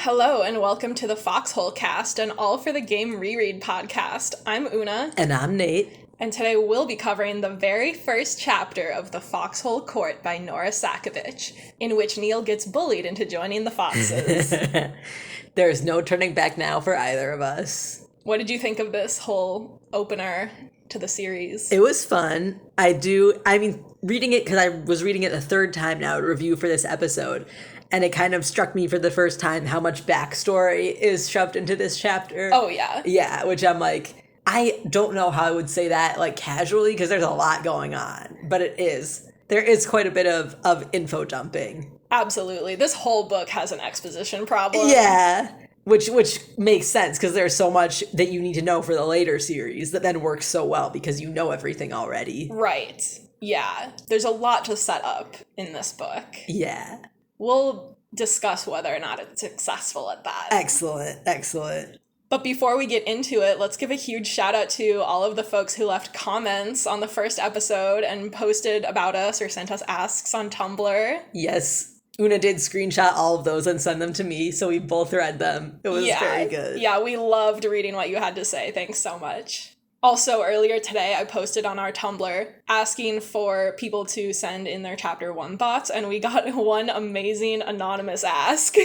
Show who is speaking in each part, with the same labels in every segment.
Speaker 1: Hello and welcome to the Foxhole cast, an All for the Game reread podcast. I'm Una.
Speaker 2: And I'm Nate.
Speaker 1: And today we'll be covering the very first chapter of The Foxhole Court by Nora Sakovich, in which Neil gets bullied into joining the Foxes.
Speaker 2: There's no turning back now for either of us.
Speaker 1: What did you think of this whole opener to the series?
Speaker 2: It was fun. Reading it, because I was reading it the third time now to review for this episode, and it kind of struck me for the first time how much backstory is shoved into this chapter.
Speaker 1: Oh, yeah.
Speaker 2: Yeah, which I'm like, I don't know how I would say that, like, casually, because there's a lot going on. But it is. There is quite a bit of info dumping.
Speaker 1: Absolutely. This whole book has an exposition problem.
Speaker 2: Yeah. Which makes sense, because there's so much that you need to know for the later series that then works so well, because you know everything already.
Speaker 1: Right. Yeah. There's a lot to set up in this book.
Speaker 2: Yeah.
Speaker 1: We'll discuss whether or not it's successful at that.
Speaker 2: Excellent.
Speaker 1: But before we get into it, let's give a huge shout out to all of the folks who left comments on the first episode and posted about us or sent us asks on Tumblr.
Speaker 2: Yes. Una did screenshot all of those and send them to me, so we both read them. It was very good.
Speaker 1: Yeah, we loved reading what you had to say. Thanks so much. Also, earlier today, I posted on our Tumblr asking for people to send in their Chapter 1 thoughts, and we got one amazing anonymous ask.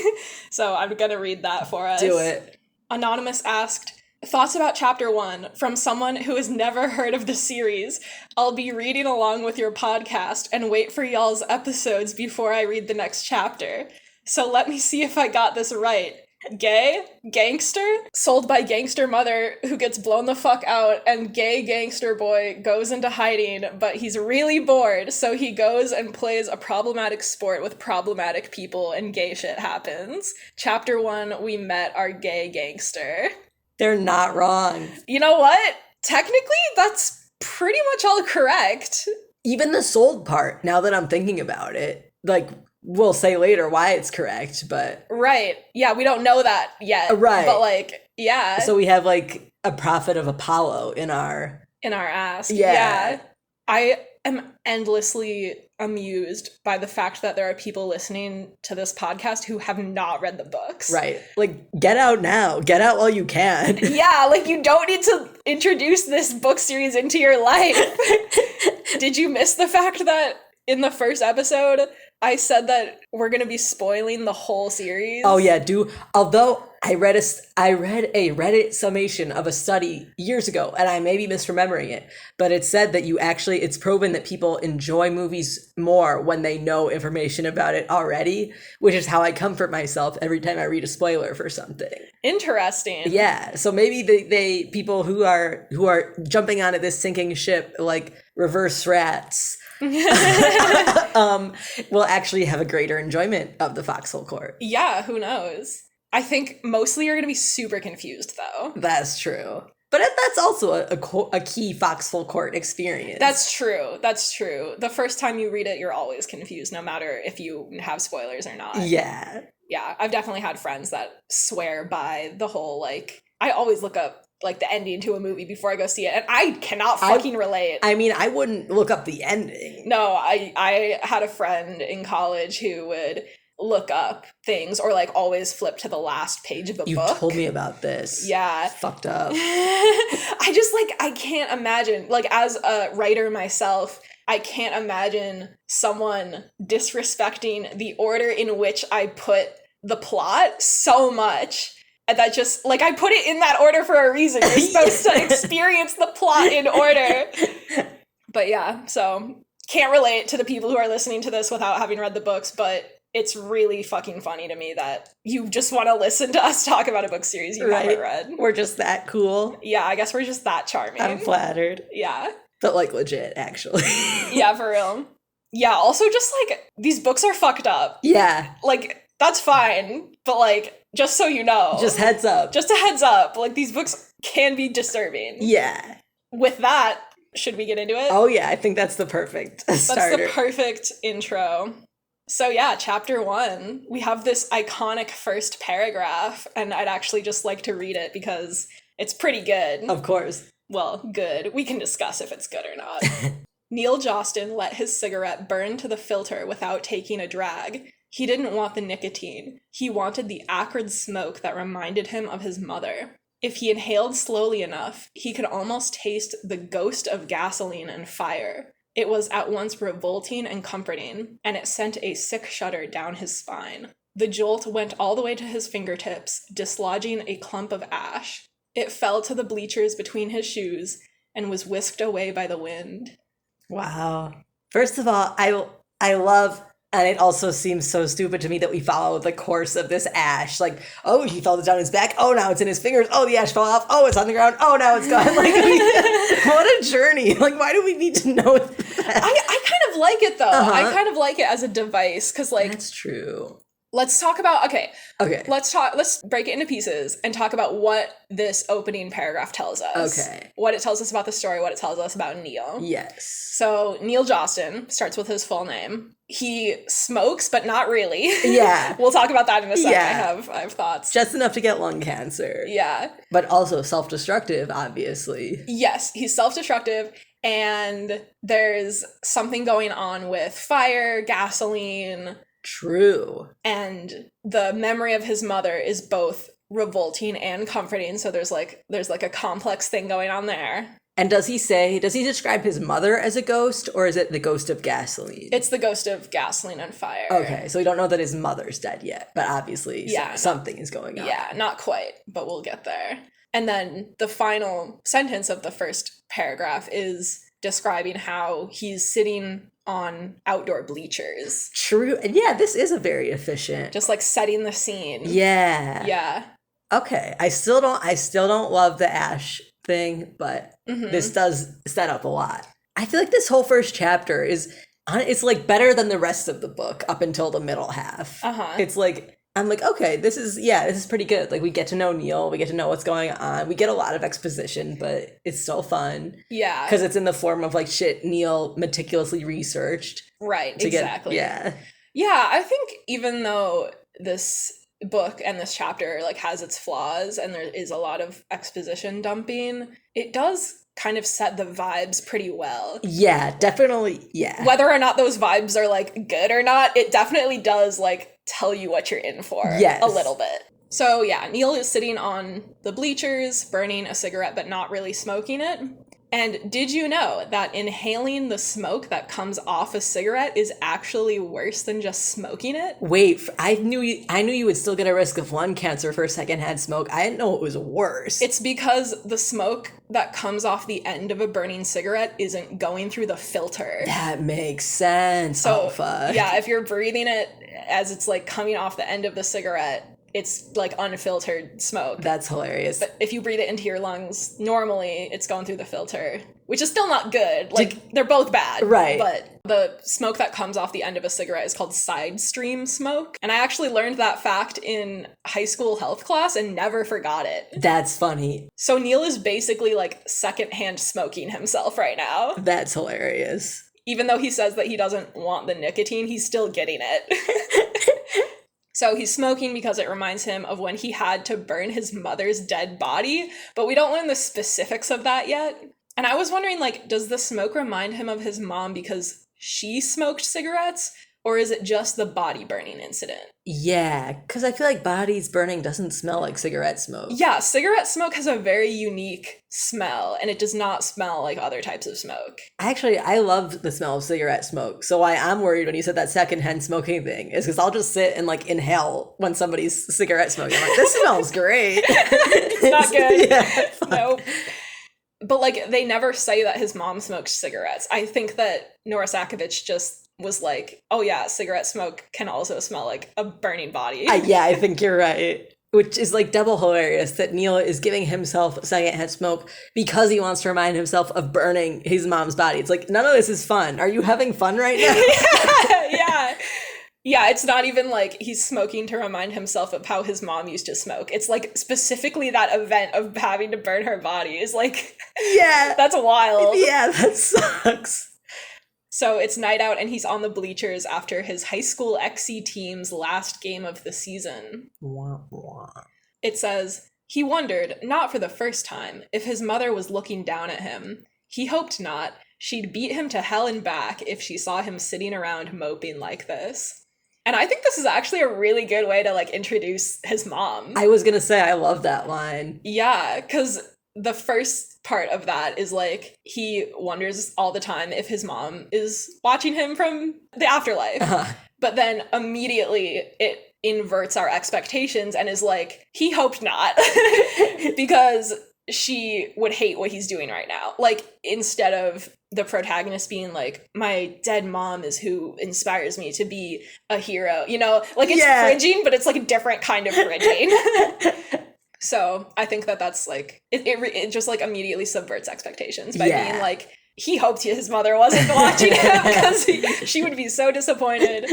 Speaker 1: So I'm going to read that for us.
Speaker 2: Do it.
Speaker 1: Anonymous asked, thoughts about Chapter 1 from someone who has never heard of the series. I'll be reading along with your podcast and wait for y'all's episodes before I read the next chapter. So let me see if I got this right. Gay, gangster, sold by gangster mother who gets blown the fuck out, and gay gangster boy goes into hiding, but he's really bored, so he goes and plays a problematic sport with problematic people, and gay shit happens. Chapter 1, we met our gay gangster.
Speaker 2: They're not wrong.
Speaker 1: You know what? Technically, that's pretty much all correct.
Speaker 2: Even the sold part, now that I'm thinking about it, like, we'll say later why it's correct, but...
Speaker 1: Right. Yeah, we don't know that yet.
Speaker 2: Right.
Speaker 1: But, like, yeah.
Speaker 2: So we have, like, a prophet of Apollo in our...
Speaker 1: ask.
Speaker 2: Yeah.
Speaker 1: I am endlessly amused by the fact that there are people listening to this podcast who have not read the books.
Speaker 2: Right. Like, get out now. Get out while you can.
Speaker 1: Yeah, like, you don't need to introduce this book series into your life. Did you miss the fact that in the first episode, I said that we're going to be spoiling the whole series?
Speaker 2: Oh, yeah. Although I read a Reddit summation of a study years ago, and I may be misremembering it, but it said that it's proven that people enjoy movies more when they know information about it already, which is how I comfort myself every time I read a spoiler for something.
Speaker 1: Interesting.
Speaker 2: Yeah. So maybe they people who are jumping onto this sinking ship like reverse rats will actually have a greater enjoyment of the Foxhole Court.
Speaker 1: Yeah, who knows? I think mostly you're going to be super confused, though.
Speaker 2: That's true. But that's also a key Foxhole Court experience.
Speaker 1: That's true. The first time you read it, you're always confused, no matter if you have spoilers or not.
Speaker 2: Yeah.
Speaker 1: Yeah, I've definitely had friends that swear by the whole, like, I always look up, like, the ending to a movie before I go see it, and I cannot fucking relate.
Speaker 2: I mean, I wouldn't look up the ending.
Speaker 1: No, I had a friend in college who would look up things or, like, always flip to the last page of a book.
Speaker 2: You told me about this.
Speaker 1: Yeah.
Speaker 2: Fucked up.
Speaker 1: I can't imagine, like, as a writer myself, I can't imagine someone disrespecting the order in which I put the plot so much. And that just, like, I put it in that order for a reason. You're supposed to experience the plot in order. But yeah, so can't relate to the people who are listening to this without having read the books, but it's really fucking funny to me that you just want to listen to us talk about a book series you haven't read.
Speaker 2: We're just that cool.
Speaker 1: Yeah, I guess we're just that charming.
Speaker 2: I'm flattered.
Speaker 1: Yeah.
Speaker 2: But, like, legit, actually.
Speaker 1: Yeah, for real. Yeah, also just, like, these books are fucked up.
Speaker 2: Yeah.
Speaker 1: Like, that's fine, but, like, just so you know.
Speaker 2: Just heads up.
Speaker 1: Just a heads up. Like, these books can be disturbing.
Speaker 2: Yeah.
Speaker 1: With that, should we get into it?
Speaker 2: Oh, yeah, I think that's the perfect starter.
Speaker 1: That's the perfect intro. So, yeah, Chapter 1. We have this iconic first paragraph, and I'd actually just like to read it because it's pretty good.
Speaker 2: Of course.
Speaker 1: Well, good. We can discuss if it's good or not. Neil Jostin let his cigarette burn to the filter without taking a drag. He didn't want the nicotine. He wanted the acrid smoke that reminded him of his mother. If he inhaled slowly enough, he could almost taste the ghost of gasoline and fire. It was at once revolting and comforting, and it sent a sick shudder down his spine. The jolt went all the way to his fingertips, dislodging a clump of ash. It fell to the bleachers between his shoes and was whisked away by the wind.
Speaker 2: Wow. First of all, I love, and it also seems so stupid to me that we follow the course of this ash. Like, oh, he felt it down his back. Oh, now it's in his fingers. Oh, the ash fell off. Oh, it's on the ground. Oh, now it's gone. Like, what a journey. Like, why do we need to know that?
Speaker 1: I kind of like it, though. I kind of like it as a device, because, like...
Speaker 2: That's true.
Speaker 1: Let's talk about, okay.
Speaker 2: Let's
Speaker 1: break it into pieces and talk about what this opening paragraph tells us.
Speaker 2: Okay.
Speaker 1: What it tells us about the story, what it tells us about Neil.
Speaker 2: Yes.
Speaker 1: So Neil Jostin starts with his full name. He smokes, but not really.
Speaker 2: Yeah.
Speaker 1: We'll talk about that in a second.
Speaker 2: Yeah.
Speaker 1: I have thoughts.
Speaker 2: Just enough to get lung cancer.
Speaker 1: Yeah.
Speaker 2: But also self-destructive, obviously.
Speaker 1: Yes, he's self-destructive, and there's something going on with fire, gasoline.
Speaker 2: True.
Speaker 1: And the memory of his mother is both revolting and comforting, so there's like a complex thing going on there.
Speaker 2: And does he describe his mother as a ghost, or is it the ghost of gasoline?
Speaker 1: It's the ghost of gasoline and fire.
Speaker 2: Okay, so we don't know that his mother's dead yet, but obviously something is going on.
Speaker 1: Yeah, not quite, but we'll get there. And then the final sentence of the first paragraph is describing how he's sitting on outdoor bleachers.
Speaker 2: True. And yeah, this is a very efficient.
Speaker 1: Just like setting the scene.
Speaker 2: Yeah.
Speaker 1: Yeah.
Speaker 2: Okay. I still don't love the ash thing, but this does set up a lot. I feel like this whole first chapter it's like better than the rest of the book up until the middle half. It's like, I'm like, okay, this is pretty good. Like, we get to know Neil, we get to know what's going on. We get a lot of exposition, but it's still fun.
Speaker 1: Yeah.
Speaker 2: Because it's in the form of, like, shit Neil meticulously researched.
Speaker 1: Right, exactly.
Speaker 2: Yeah,
Speaker 1: I think even though this book and this chapter, like, has its flaws and there is a lot of exposition dumping, it does kind of set the vibes pretty well.
Speaker 2: Yeah, definitely, yeah.
Speaker 1: Whether or not those vibes are, like, good or not, it definitely does, like, tell you what you're in for.
Speaker 2: Yes.
Speaker 1: A little bit. So, yeah, Neil is sitting on the bleachers, burning a cigarette, but not really smoking it. And did you know that inhaling the smoke that comes off a cigarette is actually worse than just smoking it?
Speaker 2: Wait, I knew you would still get a risk of lung cancer for secondhand smoke. I didn't know it was worse.
Speaker 1: It's because the smoke that comes off the end of a burning cigarette isn't going through the filter.
Speaker 2: That makes sense.
Speaker 1: So, yeah, if you're breathing it as it's like coming off the end of the cigarette, it's like unfiltered smoke.
Speaker 2: That's hilarious.
Speaker 1: But if you breathe it into your lungs, normally it's going through the filter, which is still not good. Like, they're both bad.
Speaker 2: Right.
Speaker 1: But the smoke that comes off the end of a cigarette is called side stream smoke. And I actually learned that fact in high school health class and never forgot it.
Speaker 2: That's funny.
Speaker 1: So Neil is basically like secondhand smoking himself right now.
Speaker 2: That's hilarious.
Speaker 1: Even though he says that he doesn't want the nicotine, he's still getting it. So he's smoking because it reminds him of when he had to burn his mother's dead body, but we don't learn the specifics of that yet. And I was wondering, like, does the smoke remind him of his mom because she smoked cigarettes, or is it just the body burning incident?
Speaker 2: Yeah, because I feel like bodies burning doesn't smell like cigarette smoke.
Speaker 1: Yeah, cigarette smoke has a very unique smell, and it does not smell like other types of smoke.
Speaker 2: Actually, I love the smell of cigarette smoke. So why I'm worried when you said that secondhand smoking thing is because I'll just sit and like inhale when somebody's cigarette smoking. I'm like, this smells great.
Speaker 1: It's not good.
Speaker 2: Yeah,
Speaker 1: nope. But like, they never say that his mom smoked cigarettes. I think that Nora Sakovich just was like, oh yeah, cigarette smoke can also smell like a burning body.
Speaker 2: Yeah, I think you're right. Which is like double hilarious that Neil is giving himself secondhand smoke because he wants to remind himself of burning his mom's body. It's like, none of this is fun. Are you having fun right now?
Speaker 1: Yeah. Yeah, it's not even like he's smoking to remind himself of how his mom used to smoke. It's like specifically that event of having to burn her body is like,
Speaker 2: yeah,
Speaker 1: that's wild.
Speaker 2: Yeah, that sucks.
Speaker 1: So it's night out and he's on the bleachers after his high school XC team's last game of the season.
Speaker 2: Wah, wah.
Speaker 1: It says, he wondered, not for the first time, if his mother was looking down at him. He hoped not. She'd beat him to hell and back if she saw him sitting around moping like this. And I think this is actually a really good way to like introduce his mom.
Speaker 2: I was gonna say, I love that line.
Speaker 1: Yeah, because the first part of that is like he wonders all the time if his mom is watching him from the afterlife. But then immediately it inverts our expectations and is like, he hoped not. Because she would hate what he's doing right now. Like, instead of the protagonist being like, my dead mom is who inspires me to be a hero, you know? Like, it's fridging, but it's like a different kind of fridging. So I think that that's like, it just like immediately subverts expectations by being like, he hoped his mother wasn't watching him because she would be so disappointed.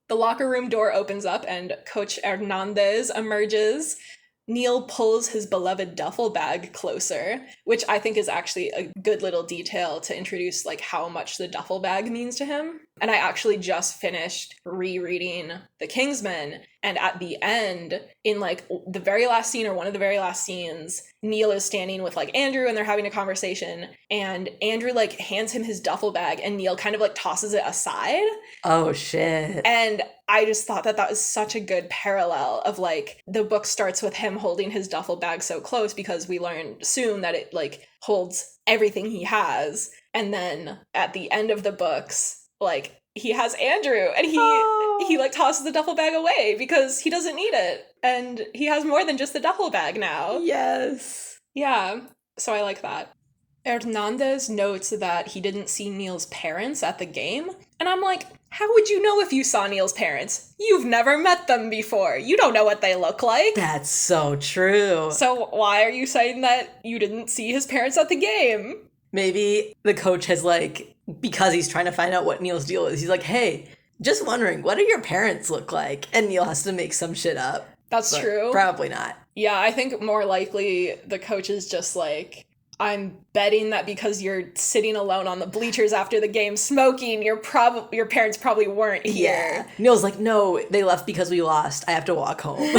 Speaker 1: The locker room door opens up and Coach Hernandez emerges. Neil pulls his beloved duffel bag closer, which I think is actually a good little detail to introduce like how much the duffel bag means to him. And I actually just finished rereading The Kingsman, and at the end, in like the very last scene or one of the very last scenes, Neil is standing with like Andrew and they're having a conversation, and Andrew like hands him his duffel bag and Neil kind of like tosses it aside.
Speaker 2: Oh shit.
Speaker 1: And I just thought that was such a good parallel of like the book starts with him holding his duffel bag so close because we learn soon that it like holds everything he has. And then at the end of the books, like he has Andrew and he like tosses the duffel bag away because he doesn't need it. And he has more than just the duffel bag now.
Speaker 2: Yes.
Speaker 1: Yeah. So I like that. Hernandez notes that he didn't see Neil's parents at the game. And I'm like, how would you know if you saw Neil's parents? You've never met them before. You don't know what they look like.
Speaker 2: That's so true.
Speaker 1: So why are you saying that you didn't see his parents at the game?
Speaker 2: Maybe the coach has like, because he's trying to find out what Neil's deal is, he's like, hey, just wondering, what do your parents look like? And Neil has to make some shit up.
Speaker 1: That's true.
Speaker 2: Probably not.
Speaker 1: Yeah, I think more likely the coach is just like, I'm betting that because you're sitting alone on the bleachers after the game smoking, your parents probably weren't here.
Speaker 2: Yeah. Neil's like, no, they left because we lost. I have to walk home.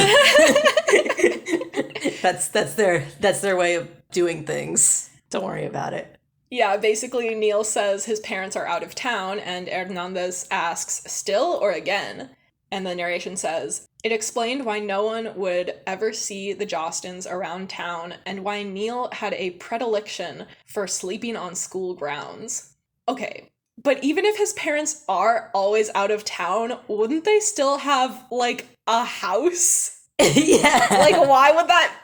Speaker 2: That's their way of doing things. Don't worry about it.
Speaker 1: Yeah, basically Neil says his parents are out of town, and Hernandez asks, still or again? And the narration says, it explained why no one would ever see the Jostens around town and why Neil had a predilection for sleeping on school grounds. Okay, but even if his parents are always out of town, wouldn't they still have, like, a house?
Speaker 2: Yeah.
Speaker 1: Like, why would that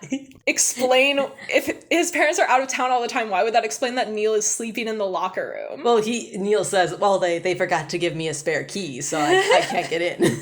Speaker 1: explain, if his parents are out of town all the time, why would that explain that Neil is sleeping in the locker room?
Speaker 2: Well, Neil says, well, they forgot to give me a spare key, so I can't get in.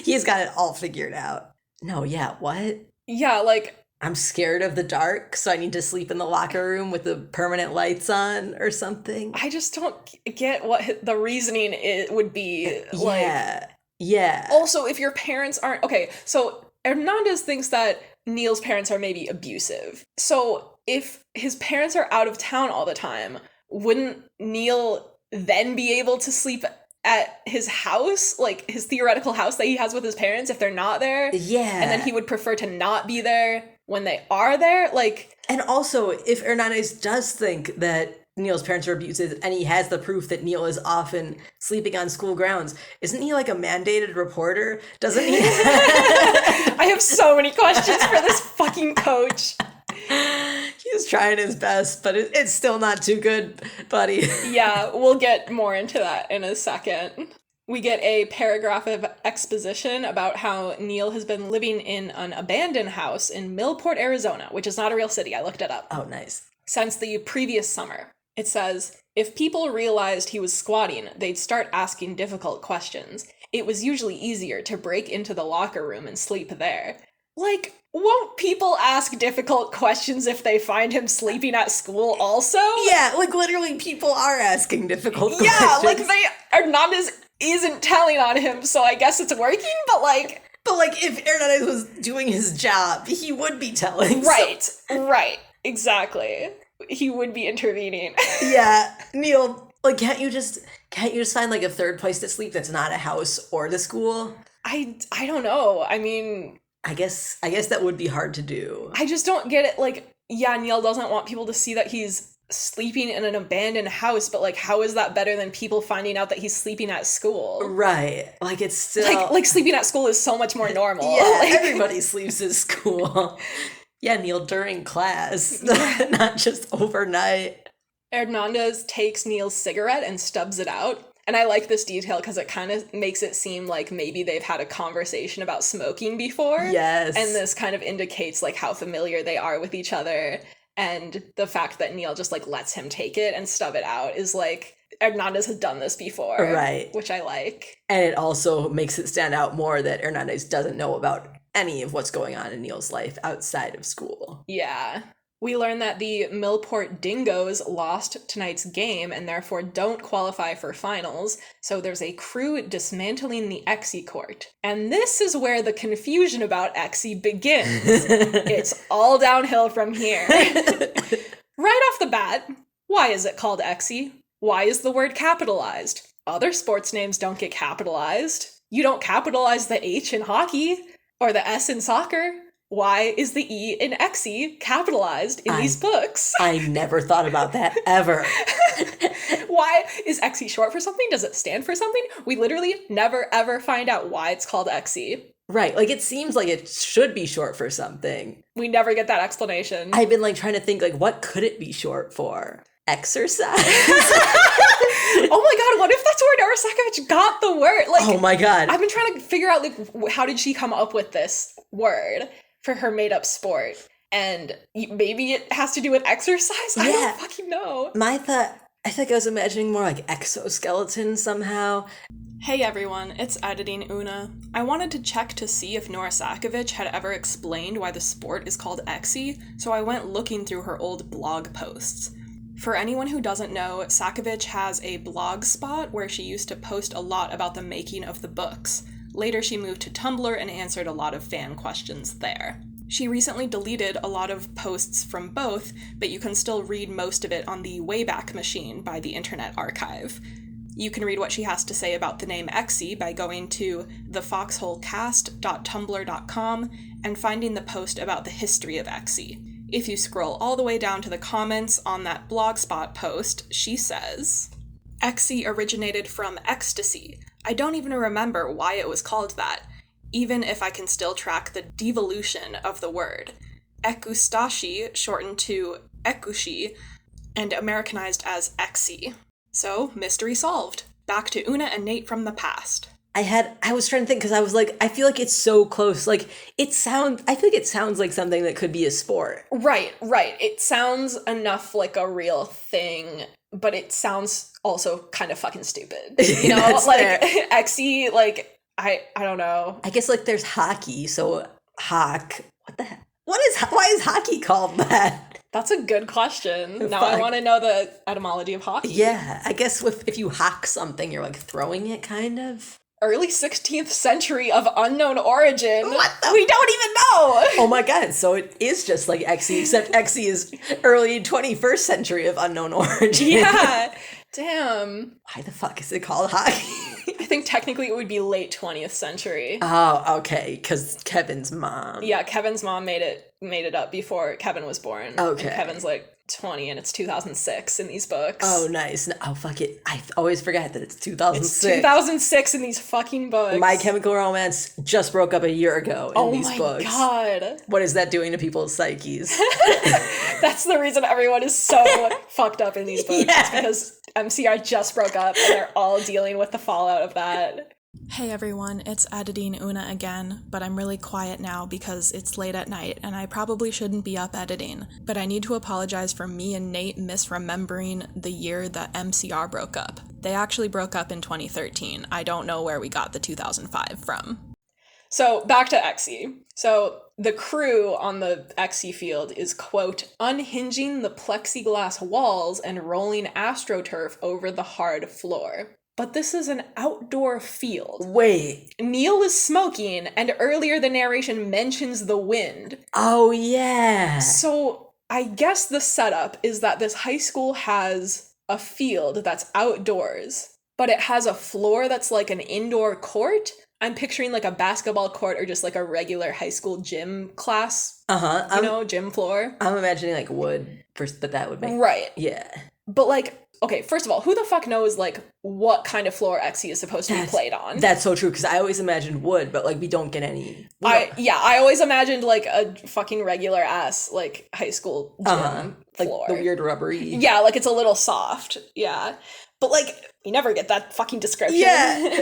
Speaker 2: He's got it all figured out. No, yeah, what?
Speaker 1: Yeah, like,
Speaker 2: I'm scared of the dark, so I need to sleep in the locker room with the permanent lights on or something.
Speaker 1: I just don't get what the reasoning would be. Like,
Speaker 2: yeah.
Speaker 1: Also, if your parents aren't... Okay, so Hernandez thinks that Neil's parents are maybe abusive. So if his parents are out of town all the time, wouldn't Neil then be able to sleep at his house, like his theoretical house that he has with his parents if they're not there?
Speaker 2: Yeah.
Speaker 1: And then he would prefer to not be there when they are there? Like...
Speaker 2: And also, if Hernandez does think that Neil's parents are abusive and he has the proof that Neil is often sleeping on school grounds, isn't he like a mandated reporter? Doesn't he?
Speaker 1: I have so many questions for this fucking coach.
Speaker 2: He's trying his best, but it's still not too good, buddy.
Speaker 1: Yeah, we'll get more into that in a second. We get a paragraph of exposition about how Neil has been living in an abandoned house in Millport, Arizona, which is not a real city. I looked it up.
Speaker 2: Oh, nice.
Speaker 1: Since the previous summer. It says, if people realized he was squatting, they'd start asking difficult questions. It was usually easier to break into the locker room and sleep there. Like, won't people ask difficult questions if they find him sleeping at school also?
Speaker 2: Yeah, like literally people are asking difficult questions.
Speaker 1: Yeah, like Hernandez isn't telling on him, so I guess it's working, but like...
Speaker 2: But like, if Hernandez was doing his job, he would be telling.
Speaker 1: Right, exactly. He would be intervening.
Speaker 2: Yeah, Neil, like, can't you just find like a third place to sleep that's not a house or the school?
Speaker 1: I don't know. I mean,
Speaker 2: I guess that would be hard to do.
Speaker 1: I just don't get it. Like, yeah, Neil doesn't want people to see that he's sleeping in an abandoned house, but like, how is that better than people finding out that he's sleeping at school?
Speaker 2: Right. Like, it's still...
Speaker 1: Like sleeping at school is so much more normal.
Speaker 2: Yeah,
Speaker 1: like,
Speaker 2: everybody sleeps at school. Yeah, Neil, during class, not just overnight.
Speaker 1: Hernandez takes Neil's cigarette and stubs it out. And I like this detail because it kind of makes it seem like maybe they've had a conversation about smoking before.
Speaker 2: Yes.
Speaker 1: And this kind of indicates like how familiar they are with each other. And the fact that Neil just like lets him take it and stub it out is like, Hernandez has done this before.
Speaker 2: Right.
Speaker 1: Which I like.
Speaker 2: And it also makes it stand out more that Hernandez doesn't know about any of what's going on in Neil's life outside of school.
Speaker 1: Yeah. We learn that the Millport Dingoes lost tonight's game and therefore don't qualify for finals, so there's a crew dismantling the Exie court. And this is where the confusion about Exie begins. It's all downhill from here. Right off the bat, why is it called Exie? Why is the word capitalized? Other sports names don't get capitalized. You don't capitalize the H in hockey, or the S in soccer. Why is the E in Exie capitalized in these books?
Speaker 2: I never thought about that, ever.
Speaker 1: Why is Exie short for something? Does it stand for something? We literally never, ever find out why it's called Exie.
Speaker 2: Right, like, it seems like it should be short for something.
Speaker 1: We never get that explanation.
Speaker 2: I've been, like, trying to think, like, what could it be short for? Exercise?
Speaker 1: Oh my god, what if that's where Nora Sakovic got the word? Like,
Speaker 2: oh my god.
Speaker 1: I've been trying to figure out, like, how did she come up with this word for her made-up sport? And maybe it has to do with exercise? I don't fucking know.
Speaker 2: My thought, I think I was imagining more like exoskeleton somehow.
Speaker 1: Hey everyone, it's Editing Una. I wanted to check to see if Nora Sakovic had ever explained why the sport is called Exie, so I went looking through her old blog posts. For anyone who doesn't know, Sakovic has a blog spot where she used to post a lot about the making of the books. Later, she moved to Tumblr and answered a lot of fan questions there. She recently deleted a lot of posts from both, but you can still read most of it on the Wayback Machine by the Internet Archive. You can read what she has to say about the name Exie by going to thefoxholecast.tumblr.com and finding the post about the history of Exie. If you scroll all the way down to the comments on that blogspot post, she says, Exie originated from ecstasy. I don't even remember why it was called that, even if I can still track the devolution of the word. Ekustashi, shortened to ekushi, and Americanized as Exie. So, mystery solved. Back to Una and Nate from the past.
Speaker 2: I was trying to think because I was like, I feel like it's so close. Like, I feel like it sounds like something that could be a sport.
Speaker 1: Right. It sounds enough like a real thing, but it sounds also kind of fucking stupid. You know, like, Exie, like, I don't know.
Speaker 2: I guess, like, there's hockey, so why is hockey called that?
Speaker 1: That's a good question. Now I want to know the etymology of hockey.
Speaker 2: Yeah, I guess if you hock something, you're, like, throwing it, kind of.
Speaker 1: Early 16th century of unknown origin.
Speaker 2: What
Speaker 1: we don't even know!
Speaker 2: Oh my god, so it is just like Exie, except Exie is early 21st century of unknown origin.
Speaker 1: Yeah, damn.
Speaker 2: Why the fuck is it called hockey?
Speaker 1: I think technically it would be late 20th century.
Speaker 2: Oh, okay, because Kevin's mom.
Speaker 1: Yeah, Kevin's mom made it up before Kevin was born.
Speaker 2: Okay.
Speaker 1: And Kevin's like 20 and it's 2006 in these books.
Speaker 2: Oh, nice. Oh, fuck it. I always forget that it's 2006.
Speaker 1: It's 2006 in these fucking books.
Speaker 2: My Chemical Romance just broke up a year ago in these books.
Speaker 1: Oh my god.
Speaker 2: What is that doing to people's psyches?
Speaker 1: That's the reason everyone is so fucked up in these books. Yes. Because MCR just broke up and they're all dealing with the fallout of that. Hey everyone, it's Editing Una again, but I'm really quiet now because it's late at night and I probably shouldn't be up editing. But I need to apologize for me and Nate misremembering the year that MCR broke up. They actually broke up in 2013. I don't know where we got the 2005 from. So back to Exie. So the crew on the Exie field is, quote, unhinging the plexiglass walls and rolling AstroTurf over the hard floor. But this is an outdoor field.
Speaker 2: Wait.
Speaker 1: Neil is smoking, and earlier the narration mentions the wind.
Speaker 2: Oh, yeah.
Speaker 1: So I guess the setup is that this high school has a field that's outdoors, but it has a floor that's like an indoor court, I'm picturing like a basketball court or just like a regular high school gym class, gym floor.
Speaker 2: I'm imagining like wood first, but that would make
Speaker 1: Right.
Speaker 2: Yeah.
Speaker 1: But like, okay, first of all, who the fuck knows like what kind of floor Xe is supposed to be played on?
Speaker 2: That's so true, because I always imagined wood, but like we don't get any.
Speaker 1: I always imagined like a fucking regular ass like high school gym floor.
Speaker 2: Like the weird rubbery.
Speaker 1: Yeah, like it's a little soft. Yeah. But like you never get that fucking description.
Speaker 2: Yeah.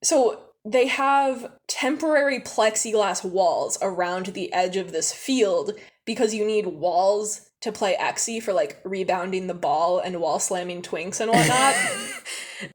Speaker 1: So they have temporary plexiglass walls around the edge of this field because you need walls to play Xe for like rebounding the ball and wall slamming twinks and whatnot.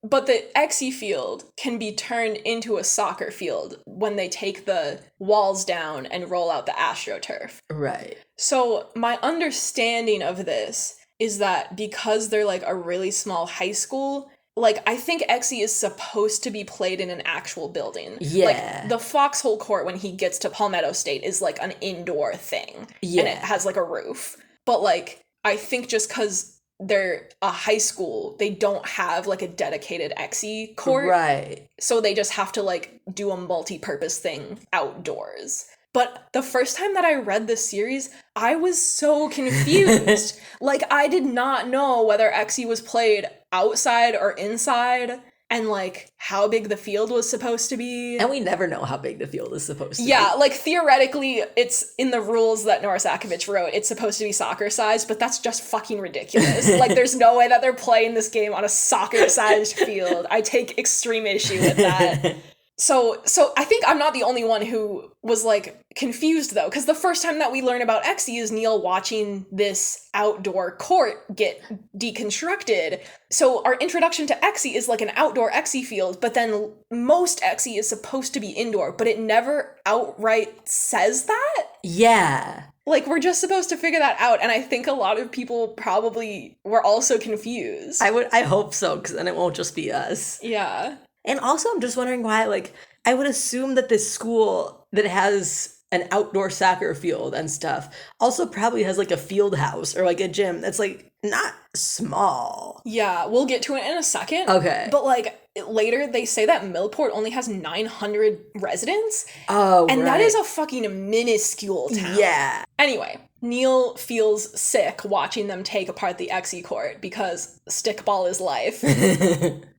Speaker 1: But the Xe field can be turned into a soccer field when they take the walls down and roll out the AstroTurf.
Speaker 2: Right.
Speaker 1: So my understanding of this is that because they're like a really small high school, like I think Xe is supposed to be played in an actual building.
Speaker 2: Yeah.
Speaker 1: Like the Foxhole court when he gets to Palmetto State is like an indoor thing.
Speaker 2: Yeah.
Speaker 1: And it has like a roof. But like I think just because they're a high school, they don't have like a dedicated Xe court.
Speaker 2: Right.
Speaker 1: So they just have to like do a multi-purpose thing outdoors. But the first time that I read this series, I was so confused. Like, I did not know whether Xe was played outside or inside, and, like, how big the field was supposed to be.
Speaker 2: And we never know how big the field is supposed to be.
Speaker 1: Yeah, like, theoretically, it's in the rules that Norris Akovich wrote, it's supposed to be soccer-sized, but that's just fucking ridiculous. Like, there's no way that they're playing this game on a soccer-sized field. I take extreme issue with that. So I think I'm not the only one who was, like, confused, though, because the first time that we learn about Xe is Neil watching this outdoor court get deconstructed. So our introduction to Xe is, like, an outdoor Xe field, but then most Xe is supposed to be indoor, but it never outright says that?
Speaker 2: Yeah.
Speaker 1: Like, we're just supposed to figure that out, and I think a lot of people probably were also confused.
Speaker 2: I hope so, because then it won't just be us.
Speaker 1: Yeah.
Speaker 2: And also, I'm just wondering why, like, I would assume that this school that has an outdoor soccer field and stuff also probably has, like, a field house or, like, a gym that's, like, not small.
Speaker 1: Yeah, we'll get to it in a second.
Speaker 2: Okay.
Speaker 1: But, like, later they say that Millport only has 900 residents.
Speaker 2: Oh,
Speaker 1: and
Speaker 2: right.
Speaker 1: that is a fucking minuscule town.
Speaker 2: Yeah.
Speaker 1: Anyway, Neil feels sick watching them take apart the Xe court because stickball is life.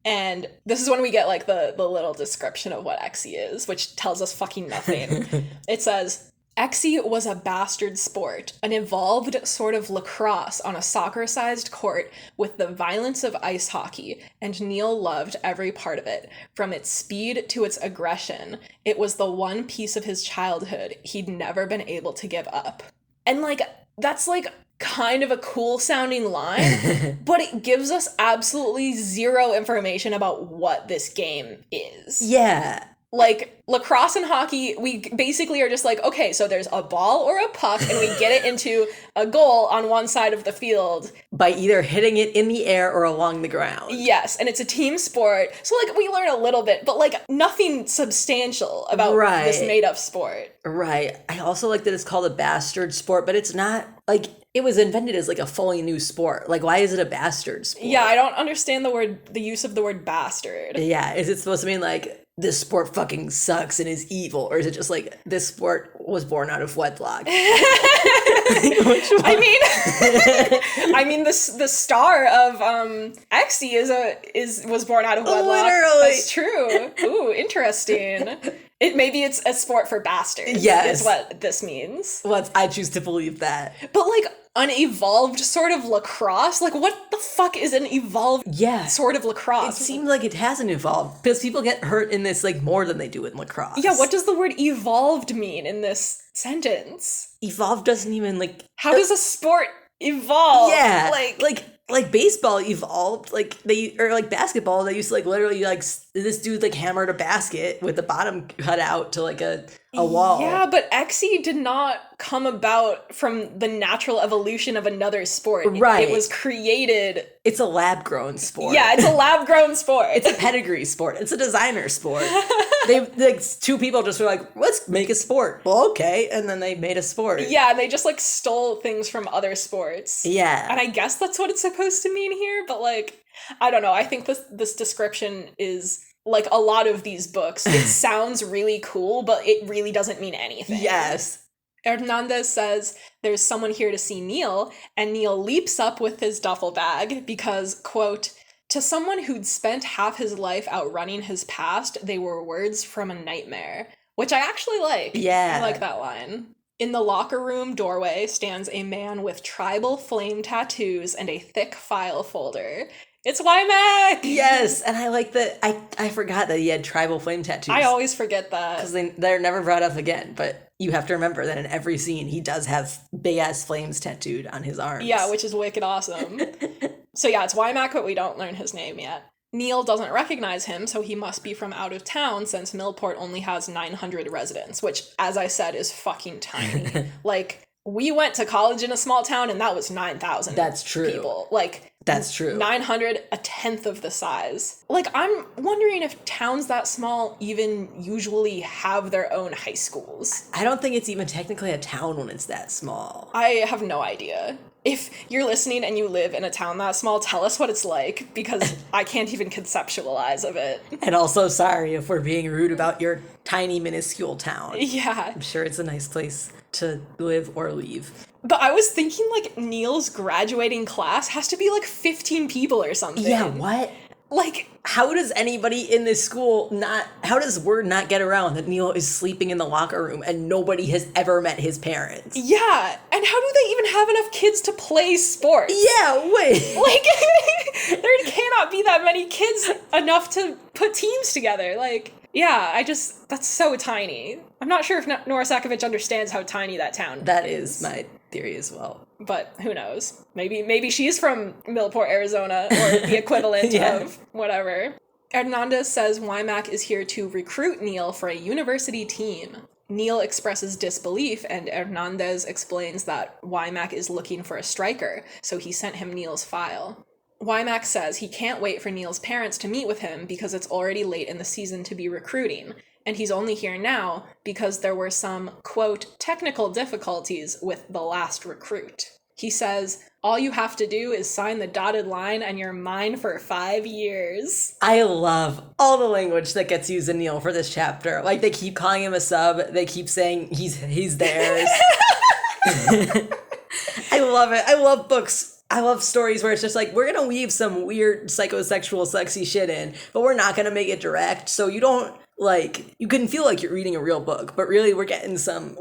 Speaker 1: And this is when we get, like, the little description of what Xe is, which tells us fucking nothing. It says, Xe was a bastard sport, an evolved sort of lacrosse on a soccer-sized court with the violence of ice hockey, and Neil loved every part of it, from its speed to its aggression. It was the one piece of his childhood he'd never been able to give up. And, like, that's, like, kind of a cool sounding line, but it gives us absolutely zero information about what this game is.
Speaker 2: Yeah.
Speaker 1: Like, lacrosse and hockey, we basically are just like, okay, so there's a ball or a puck, and we get it into a goal on one side of the field.
Speaker 2: By either hitting it in the air or along the ground.
Speaker 1: Yes, and it's a team sport. So, like, we learn a little bit, but, like, nothing substantial about this made-up sport.
Speaker 2: Right. I also like that it's called a bastard sport, but it's not, like, it was invented as, like, a fully new sport. Like, why is it a bastard sport?
Speaker 1: Yeah, I don't understand the use of the word bastard.
Speaker 2: Yeah, is it supposed to mean, like, this sport fucking sucks and is evil, or is it just like this sport was born out of wedlock?
Speaker 1: I mean, the star of Xe was born out of wedlock.
Speaker 2: Literally,
Speaker 1: that's true. Ooh, interesting. Maybe it's a sport for bastards.
Speaker 2: Yes,
Speaker 1: is what this means.
Speaker 2: Well, I choose to believe that.
Speaker 1: But like an evolved sort of lacrosse, like what the fuck is an evolved sort of lacrosse?
Speaker 2: It seems like it hasn't evolved because people get hurt in this like more than they do in lacrosse.
Speaker 1: Yeah, what does the word evolved mean in this sentence?
Speaker 2: Evolved doesn't even like.
Speaker 1: How does a sport evolve?
Speaker 2: Yeah, like baseball evolved, like basketball. They used to like literally like this dude like hammered a basket with the bottom cut out to like a wall.
Speaker 1: Yeah, but Xe did not come about from the natural evolution of another sport.
Speaker 2: Right.
Speaker 1: It was created.
Speaker 2: It's a lab-grown sport.
Speaker 1: Yeah, it's a lab-grown sport.
Speaker 2: It's a pedigree sport. It's a designer sport. They like two people just were like, let's make a sport. Well, okay, and then they made a sport.
Speaker 1: Yeah, and they just like stole things from other sports.
Speaker 2: Yeah,
Speaker 1: and I guess that's what it's supposed to mean here. But like, I don't know. I think this description is like a lot of these books, it sounds really cool, but it really doesn't mean anything.
Speaker 2: Yes.
Speaker 1: Hernandez says there's someone here to see Neil, and Neil leaps up with his duffel bag because, quote, to someone who'd spent half his life outrunning his past, they were words from a nightmare. Which I actually like.
Speaker 2: Yeah.
Speaker 1: I like that line. In the locker room doorway stands a man with tribal flame tattoos and a thick file folder. It's Wymack!
Speaker 2: Yes, and I like that. I forgot that he had tribal flame tattoos.
Speaker 1: I always forget that.
Speaker 2: Because they're never brought up again, but you have to remember that in every scene, he does have big-ass flames tattooed on his arms.
Speaker 1: Yeah, which is wicked awesome. So yeah, it's Wymack, but we don't learn his name yet. Neil doesn't recognize him, so he must be from out of town since Millport only has 900 residents, which, as I said, is fucking tiny. Like, we went to college in a small town, and that was 9,000
Speaker 2: That's true.
Speaker 1: people. Like,
Speaker 2: that's true.
Speaker 1: 900, a tenth of the size. Like, I'm wondering if towns that small even usually have their own high schools.
Speaker 2: I don't think it's even technically a town when it's that small.
Speaker 1: I have no idea. If you're listening and you live in a town that small, tell us what it's like, because I can't even conceptualize of it.
Speaker 2: And also, sorry if we're being rude about your tiny, minuscule town.
Speaker 1: Yeah.
Speaker 2: I'm sure it's a nice place to live or leave.
Speaker 1: But I was thinking, like, Neil's graduating class has to be, like, 15 people or something.
Speaker 2: Yeah, what?
Speaker 1: Like,
Speaker 2: how does anybody in this school how does word not get around that Neil is sleeping in the locker room and nobody has ever met his parents?
Speaker 1: Yeah, and how do they even have enough kids to play sports?
Speaker 2: Yeah, wait.
Speaker 1: Like, there cannot be that many kids enough to put teams together. Like, yeah, that's so tiny. I'm not sure if Norisakovich understands how tiny that town is.
Speaker 2: That is my theory as well.
Speaker 1: But who knows? Maybe she's from Millport, Arizona, or the equivalent of whatever. Hernandez says Wymack is here to recruit Neil for a university team. Neil expresses disbelief, and Hernandez explains that Wymack is looking for a striker, so he sent him Neil's file. Wymack says he can't wait for Neil's parents to meet with him because it's already late in the season to be recruiting, and he's only here now because there were some, quote, technical difficulties with the last recruit. He says, all you have to do is sign the dotted line and you're mine for 5 years. I
Speaker 2: love all the language that gets used in Neil for this chapter. Like, they keep calling him a sub. They keep saying he's theirs. I love it. I love books. I love stories where it's just like, we're going to weave some weird psychosexual sexy shit in, but we're not going to make it direct. So you don't, like, you can feel like you're reading a real book, but really we're getting some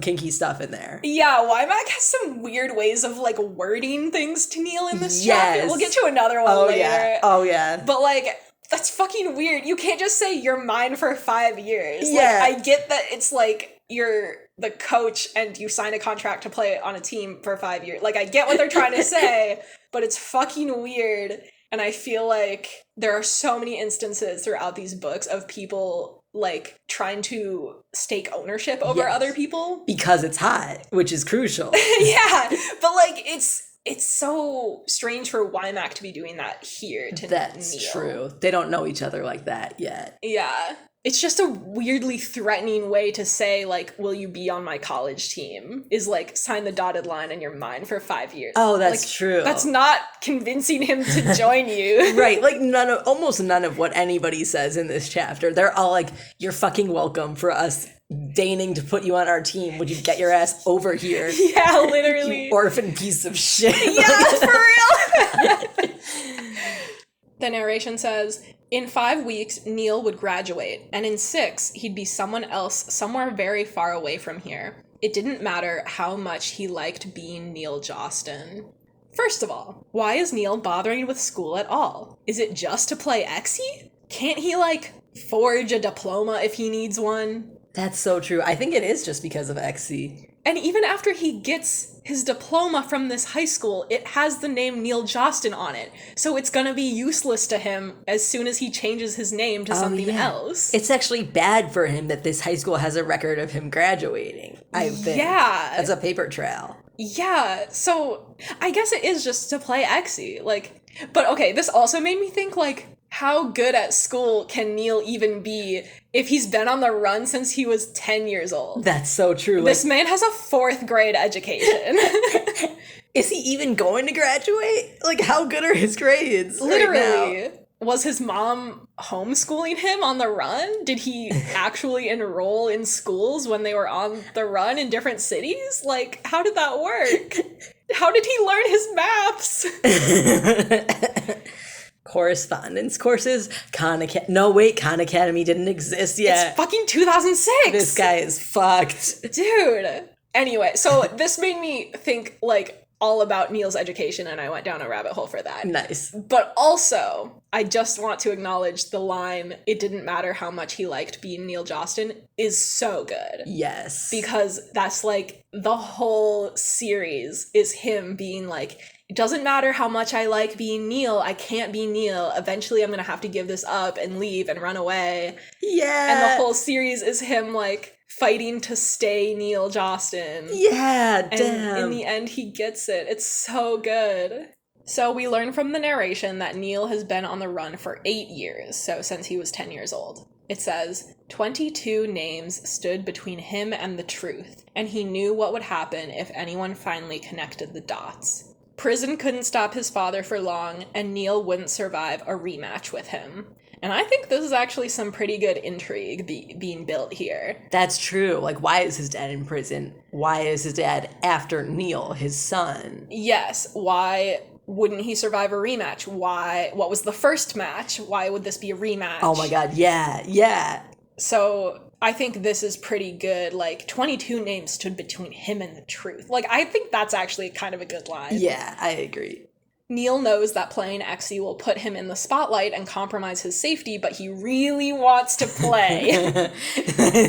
Speaker 2: kinky stuff in there.
Speaker 1: Yeah, Wymack has some weird ways of, like, wording things to Neil in this chapter. We'll get to another one later.
Speaker 2: Yeah. Oh, yeah.
Speaker 1: But, like, that's fucking weird. You can't just say you're mine for 5 years.
Speaker 2: Yeah.
Speaker 1: Like, I get that it's, like, you're the coach and you sign a contract to play on a team for 5 years. Like, I get what they're trying to say, but it's fucking weird. And I feel like there are so many instances throughout these books of people, like, trying to stake ownership over other people.
Speaker 2: Because it's hot, which is crucial.
Speaker 1: Yeah, but, like, it's so strange for Wymack to be doing that here to
Speaker 2: That's
Speaker 1: Neil.
Speaker 2: true. They don't know each other like that yet.
Speaker 1: Yeah. It's just a weirdly threatening way to say, like, will you be on my college team? Is, like, sign the dotted line and you're mine for 5 years.
Speaker 2: Oh, that's
Speaker 1: like,
Speaker 2: true.
Speaker 1: That's not convincing him to join you.
Speaker 2: Right, like, almost none of what anybody says in this chapter. They're all like, you're fucking welcome for us deigning to put you on our team. Would you get your ass over here?
Speaker 1: Yeah, literally.
Speaker 2: You orphan piece of shit.
Speaker 1: Yeah, for real. The narration says, in 5 weeks, Neil would graduate, and in 6, he'd be someone else somewhere very far away from here. It didn't matter how much he liked being Neil Jostin. First of all, why is Neil bothering with school at all? Is it just to play Exy? Can't he, like, forge a diploma if he needs one?
Speaker 2: That's so true. I think it is just because of Exy.
Speaker 1: And even after he gets his diploma from this high school, it has the name Neil Jostin on it. So it's gonna be useless to him as soon as he changes his name to something else.
Speaker 2: It's actually bad for him that this high school has a record of him graduating, I think.
Speaker 1: Yeah.
Speaker 2: That's a paper trail.
Speaker 1: Yeah, so I guess it is just to play Exy. Like, but okay, this also made me think, like, how good at school can Neil even be if he's been on the run since he was 10 years old?
Speaker 2: That's so true.
Speaker 1: This man has a 4th grade education.
Speaker 2: Is he even going to graduate? Like, how good are his grades?
Speaker 1: Literally.
Speaker 2: Right now?
Speaker 1: Was his mom homeschooling him on the run? Did he actually enroll in schools when they were on the run in different cities? Like, how did that work? How did he learn his maps?
Speaker 2: Correspondence courses? Khan Academy didn't exist yet.
Speaker 1: It's fucking 2006!
Speaker 2: This guy is fucked.
Speaker 1: Dude. Anyway, so this made me think, like, all about Neil's education, and I went down a rabbit hole for that.
Speaker 2: Nice.
Speaker 1: But also, I just want to acknowledge the line, "It didn't matter how much he liked being Neil Jostin," is so good.
Speaker 2: Yes.
Speaker 1: Because that's, like, the whole series is him being like, it doesn't matter how much I like being Neil, I can't be Neil. Eventually I'm gonna have to give this up and leave and run away.
Speaker 2: Yeah.
Speaker 1: And the whole series is him, like, fighting to stay Neil Jostin.
Speaker 2: Yeah, damn.
Speaker 1: And in the end, he gets it. It's so good. So we learn from the narration that Neil has been on the run for 8 years, so since he was 10 years old. It says, 22 names stood between him and the truth, and he knew what would happen if anyone finally connected the dots. Prison couldn't stop his father for long, and Neil wouldn't survive a rematch with him. And I think this is actually some pretty good intrigue being built here.
Speaker 2: That's true. Like, why is his dad in prison? Why is his dad after Neil, his son?
Speaker 1: Yes, why wouldn't he survive a rematch? Why? What was the first match? Why would this be a rematch?
Speaker 2: Oh my god, yeah.
Speaker 1: So I think this is pretty good. Like, 22 names stood between him and the truth. Like, I think that's actually kind of a good line.
Speaker 2: Yeah, I agree.
Speaker 1: Neil knows that playing Exy will put him in the spotlight and compromise his safety, but he really wants to play.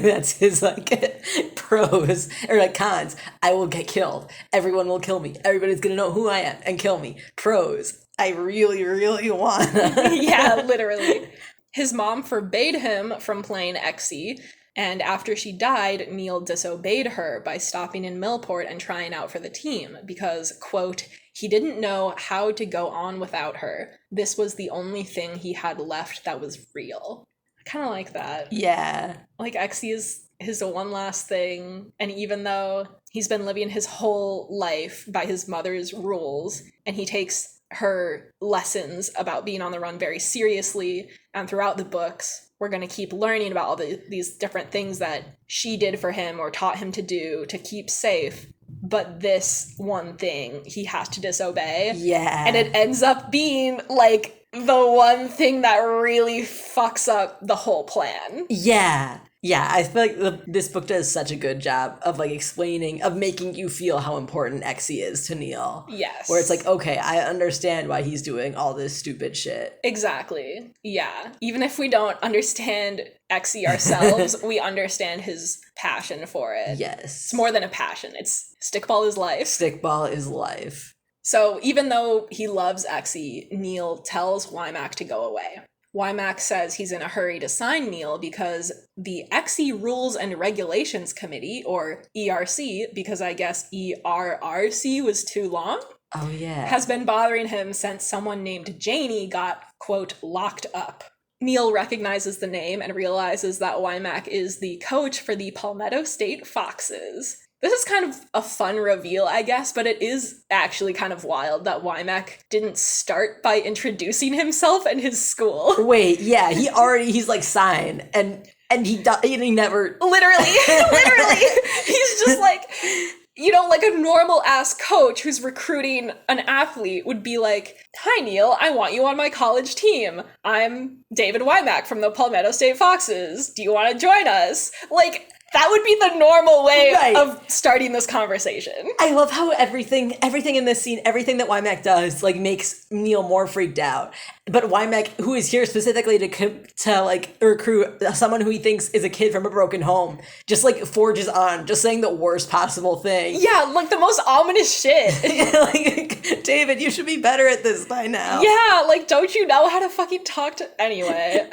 Speaker 2: That's his, like, pros, or like cons. I will get killed. Everyone will kill me. Everybody's gonna know who I am and kill me. Pros, I really, really want.
Speaker 1: Yeah, literally. His mom forbade him from playing Exy, and after she died, Neil disobeyed her by stopping in Millport and trying out for the team because, quote, he didn't know how to go on without her. This was the only thing he had left that was real. I kind of like that.
Speaker 2: Yeah.
Speaker 1: Like, Exy is his one last thing, and even though he's been living his whole life by his mother's rules, and he takes her lessons about being on the run very seriously, and throughout the books, we're going to keep learning about all these different things that she did for him or taught him to do to keep safe. But this one thing he has to disobey.
Speaker 2: Yeah.
Speaker 1: And it ends up being, like, the one thing that really fucks up the whole plan.
Speaker 2: Yeah. Yeah, I feel like this book does such a good job of, like, explaining, of making you feel how important Exy is to Neil.
Speaker 1: Yes.
Speaker 2: Where it's like, okay, I understand why he's doing all this stupid shit.
Speaker 1: Exactly. Yeah. Even if we don't understand Exy ourselves, we understand his passion for it.
Speaker 2: Yes.
Speaker 1: It's more than a passion. It's Stickball is life.
Speaker 2: Stickball is life.
Speaker 1: So even though he loves Exy, Neil tells Wymack to go away. Wymack says he's in a hurry to sign Neil because the Exy Rules and Regulations Committee, or ERC, because I guess ERRC was too long,
Speaker 2: oh yeah,
Speaker 1: has been bothering him since someone named Janie got, quote, locked up. Neil recognizes the name and realizes that Wymack is the coach for the Palmetto State Foxes. This is kind of a fun reveal, I guess, but it is actually kind of wild that Wymack didn't start by introducing himself and his school.
Speaker 2: Wait, yeah, he's like signed, and he never...
Speaker 1: Literally, he's just like, you know, like a normal ass coach who's recruiting an athlete would be like, hi Neil, I want you on my college team. I'm David Wymack from the Palmetto State Foxes. Do you want to join us? Like, that would be the normal way of starting this conversation. I
Speaker 2: love how everything in this scene, everything that Wymack does, like, makes Neil more freaked out. But Wymack, who is here specifically to like recruit someone who he thinks is a kid from a broken home, just like forges on, just saying the worst possible thing.
Speaker 1: Yeah, like the most ominous shit.
Speaker 2: Like, David, you should be better at this by now.
Speaker 1: Yeah, like, don't you know how to fucking talk to... Anyway.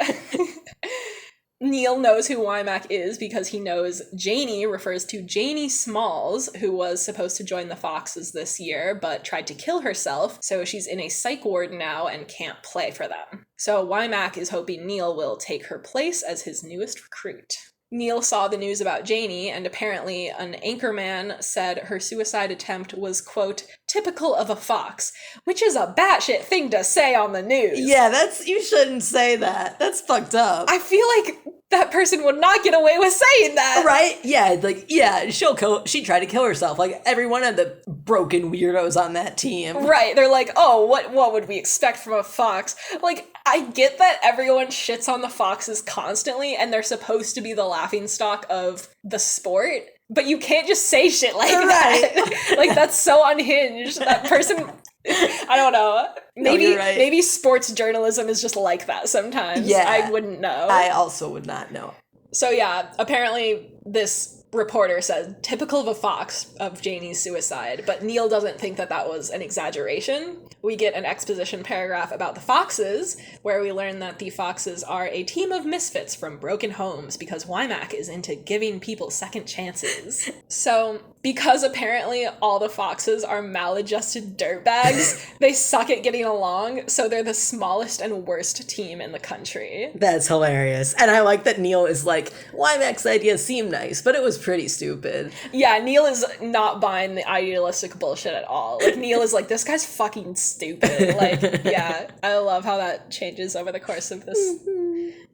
Speaker 1: Neil knows who Wymack is because he knows Janie refers to Janie Smalls, who was supposed to join the Foxes this year, but tried to kill herself, so she's in a psych ward now and can't play for them. So Wymack is hoping Neil will take her place as his newest recruit. Neil saw the news about Janie, and apparently an anchorman said her suicide attempt was, quote, typical of a fox, which is a batshit thing to say on the news.
Speaker 2: Yeah, you shouldn't say that. That's fucked up.
Speaker 1: I feel like that person would not get away with saying that.
Speaker 2: Right? Yeah, like, yeah, she tried to kill herself, like every one of the broken weirdos on that team.
Speaker 1: Right, they're like, oh, what would we expect from a fox? Like, I get that everyone shits on the foxes constantly, and they're supposed to be the laughingstock of the sport, but you can't just say shit like that. Like, that's so unhinged. That person, I don't know. Maybe sports journalism is just like that sometimes.
Speaker 2: Yeah.
Speaker 1: I wouldn't know.
Speaker 2: I also would not know.
Speaker 1: So yeah, apparently this reporter said, typical of a fox of Janie's suicide, but Neil doesn't think that was an exaggeration. We get an exposition paragraph about the foxes, where we learn that the foxes are a team of misfits from broken homes because Wymack is into giving people second chances. So, because apparently all the foxes are maladjusted dirtbags, they suck at getting along, so they're the smallest and worst team in the country.
Speaker 2: That's hilarious. And I like that Neil is like, Wymack's ideas seem nice, but it was pretty stupid.
Speaker 1: Yeah, Neil is not buying the idealistic bullshit at all. Like, Neil is like, this guy's fucking stupid. Like, yeah, I love how that changes over the course of this,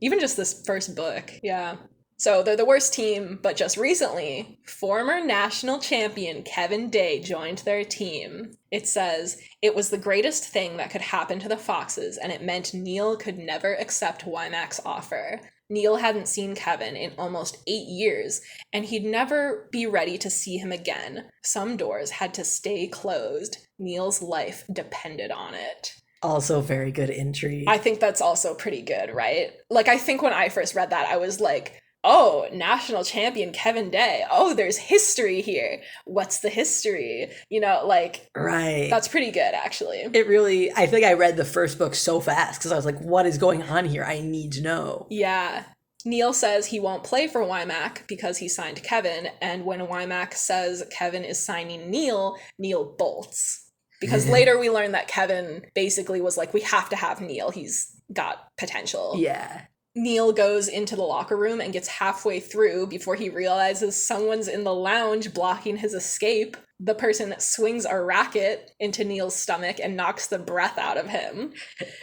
Speaker 1: even just this first book. Yeah. So they're the worst team, but just recently, former national champion Kevin Day joined their team. It says, it was the greatest thing that could happen to the Foxes, and it meant Neil could never accept Wymack's offer. Neil hadn't seen Kevin in almost 8 years, and he'd never be ready to see him again. Some doors had to stay closed. Neil's life depended on it.
Speaker 2: Also very good intrigue.
Speaker 1: I think that's also pretty good, right? Like, I think when I first read that, I was like, oh, national champion Kevin Day. Oh, there's history here. What's the history? You know, like,
Speaker 2: right.
Speaker 1: That's pretty good, actually.
Speaker 2: It really, I think I read the first book so fast because I was like, what is going on here? I need to know.
Speaker 1: Yeah. Neil says he won't play for Wymack because he signed Kevin, and when Wymack says Kevin is signing Neil, Neil bolts. Because later we learn that Kevin basically was like, we have to have Neil. He's got potential.
Speaker 2: Yeah.
Speaker 1: Neil goes into the locker room and gets halfway through before he realizes someone's in the lounge blocking his escape. The person swings a racket into Neil's stomach and knocks the breath out of him.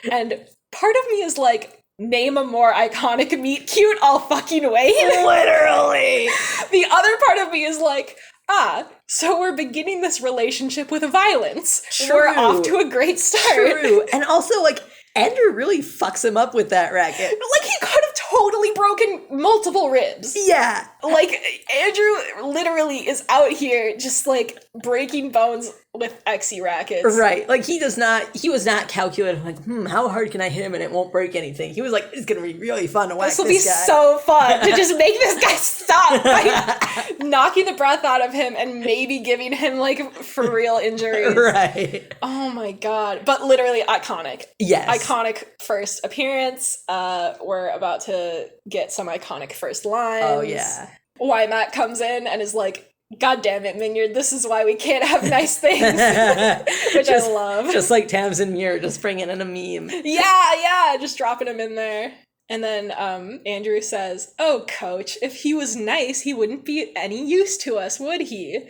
Speaker 1: And part of me is like, name a more iconic meet cute, I'll fucking wait.
Speaker 2: Literally.
Speaker 1: The other part of me is like, so we're beginning this relationship with violence.
Speaker 2: True.
Speaker 1: We're off to a great start.
Speaker 2: True. And also, like, Andrew really fucks him up with that racket.
Speaker 1: Like, he could have totally broken multiple ribs.
Speaker 2: Yeah.
Speaker 1: Like, Andrew literally is out here just, like, breaking bones with Exy rackets.
Speaker 2: Right. Like, he was not calculating, like, how hard can I hit him and it won't break anything? He was like, it's going to be really fun to whack this guy.
Speaker 1: This will be so fun to just make this guy stop by knocking the breath out of him and maybe giving him, like, for real injuries.
Speaker 2: Right.
Speaker 1: Oh my god. But literally iconic.
Speaker 2: Yes.
Speaker 1: Iconic first appearance. We're about to get some iconic first lines.
Speaker 2: Oh, yeah.
Speaker 1: Wymack comes in and is like, God damn it, Minyard, this is why we can't have nice things. Which I love.
Speaker 2: Just like Tamsin Muir, just bringing in a meme.
Speaker 1: Yeah, just dropping him in there. And then Andrew says, oh, coach, if he was nice, he wouldn't be any use to us, would he?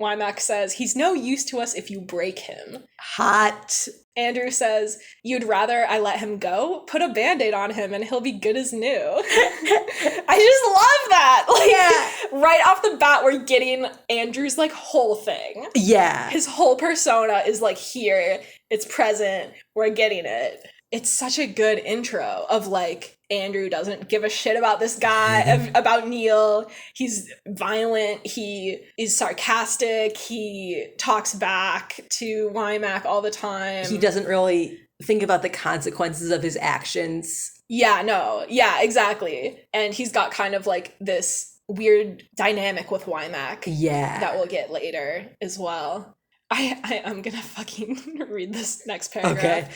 Speaker 1: Wymack says, he's no use to us if you break him.
Speaker 2: Hot.
Speaker 1: Andrew says, you'd rather I let him go? Put a Band-Aid on him and he'll be good as new. I just love that. Like, yeah. Right off the bat, we're getting Andrew's, like, whole thing.
Speaker 2: Yeah.
Speaker 1: His whole persona is, like, here. It's present. We're getting it. It's such a good intro of, like, Andrew doesn't give a shit about this guy, about Neil. He's violent. He is sarcastic. He talks back to Wymack all the time.
Speaker 2: He doesn't really think about the consequences of his actions.
Speaker 1: Yeah, no. Yeah, exactly. And he's got kind of, like, this weird dynamic with Wymack.
Speaker 2: Yeah.
Speaker 1: That we'll get later as well. I'm gonna fucking read this next paragraph.
Speaker 2: Okay.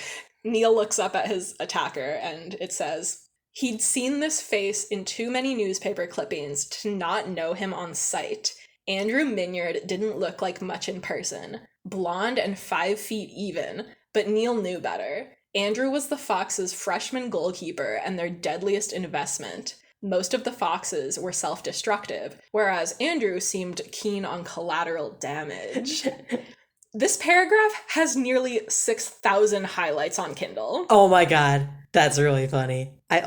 Speaker 1: Neil looks up at his attacker and it says, he'd seen this face in too many newspaper clippings to not know him on sight. Andrew Minyard didn't look like much in person. Blonde and 5 feet even, but Neil knew better. Andrew was the Foxes' freshman goalkeeper and their deadliest investment. Most of the Foxes were self-destructive, whereas Andrew seemed keen on collateral damage. This paragraph has nearly 6,000 highlights on Kindle.
Speaker 2: Oh my god, that's really funny. I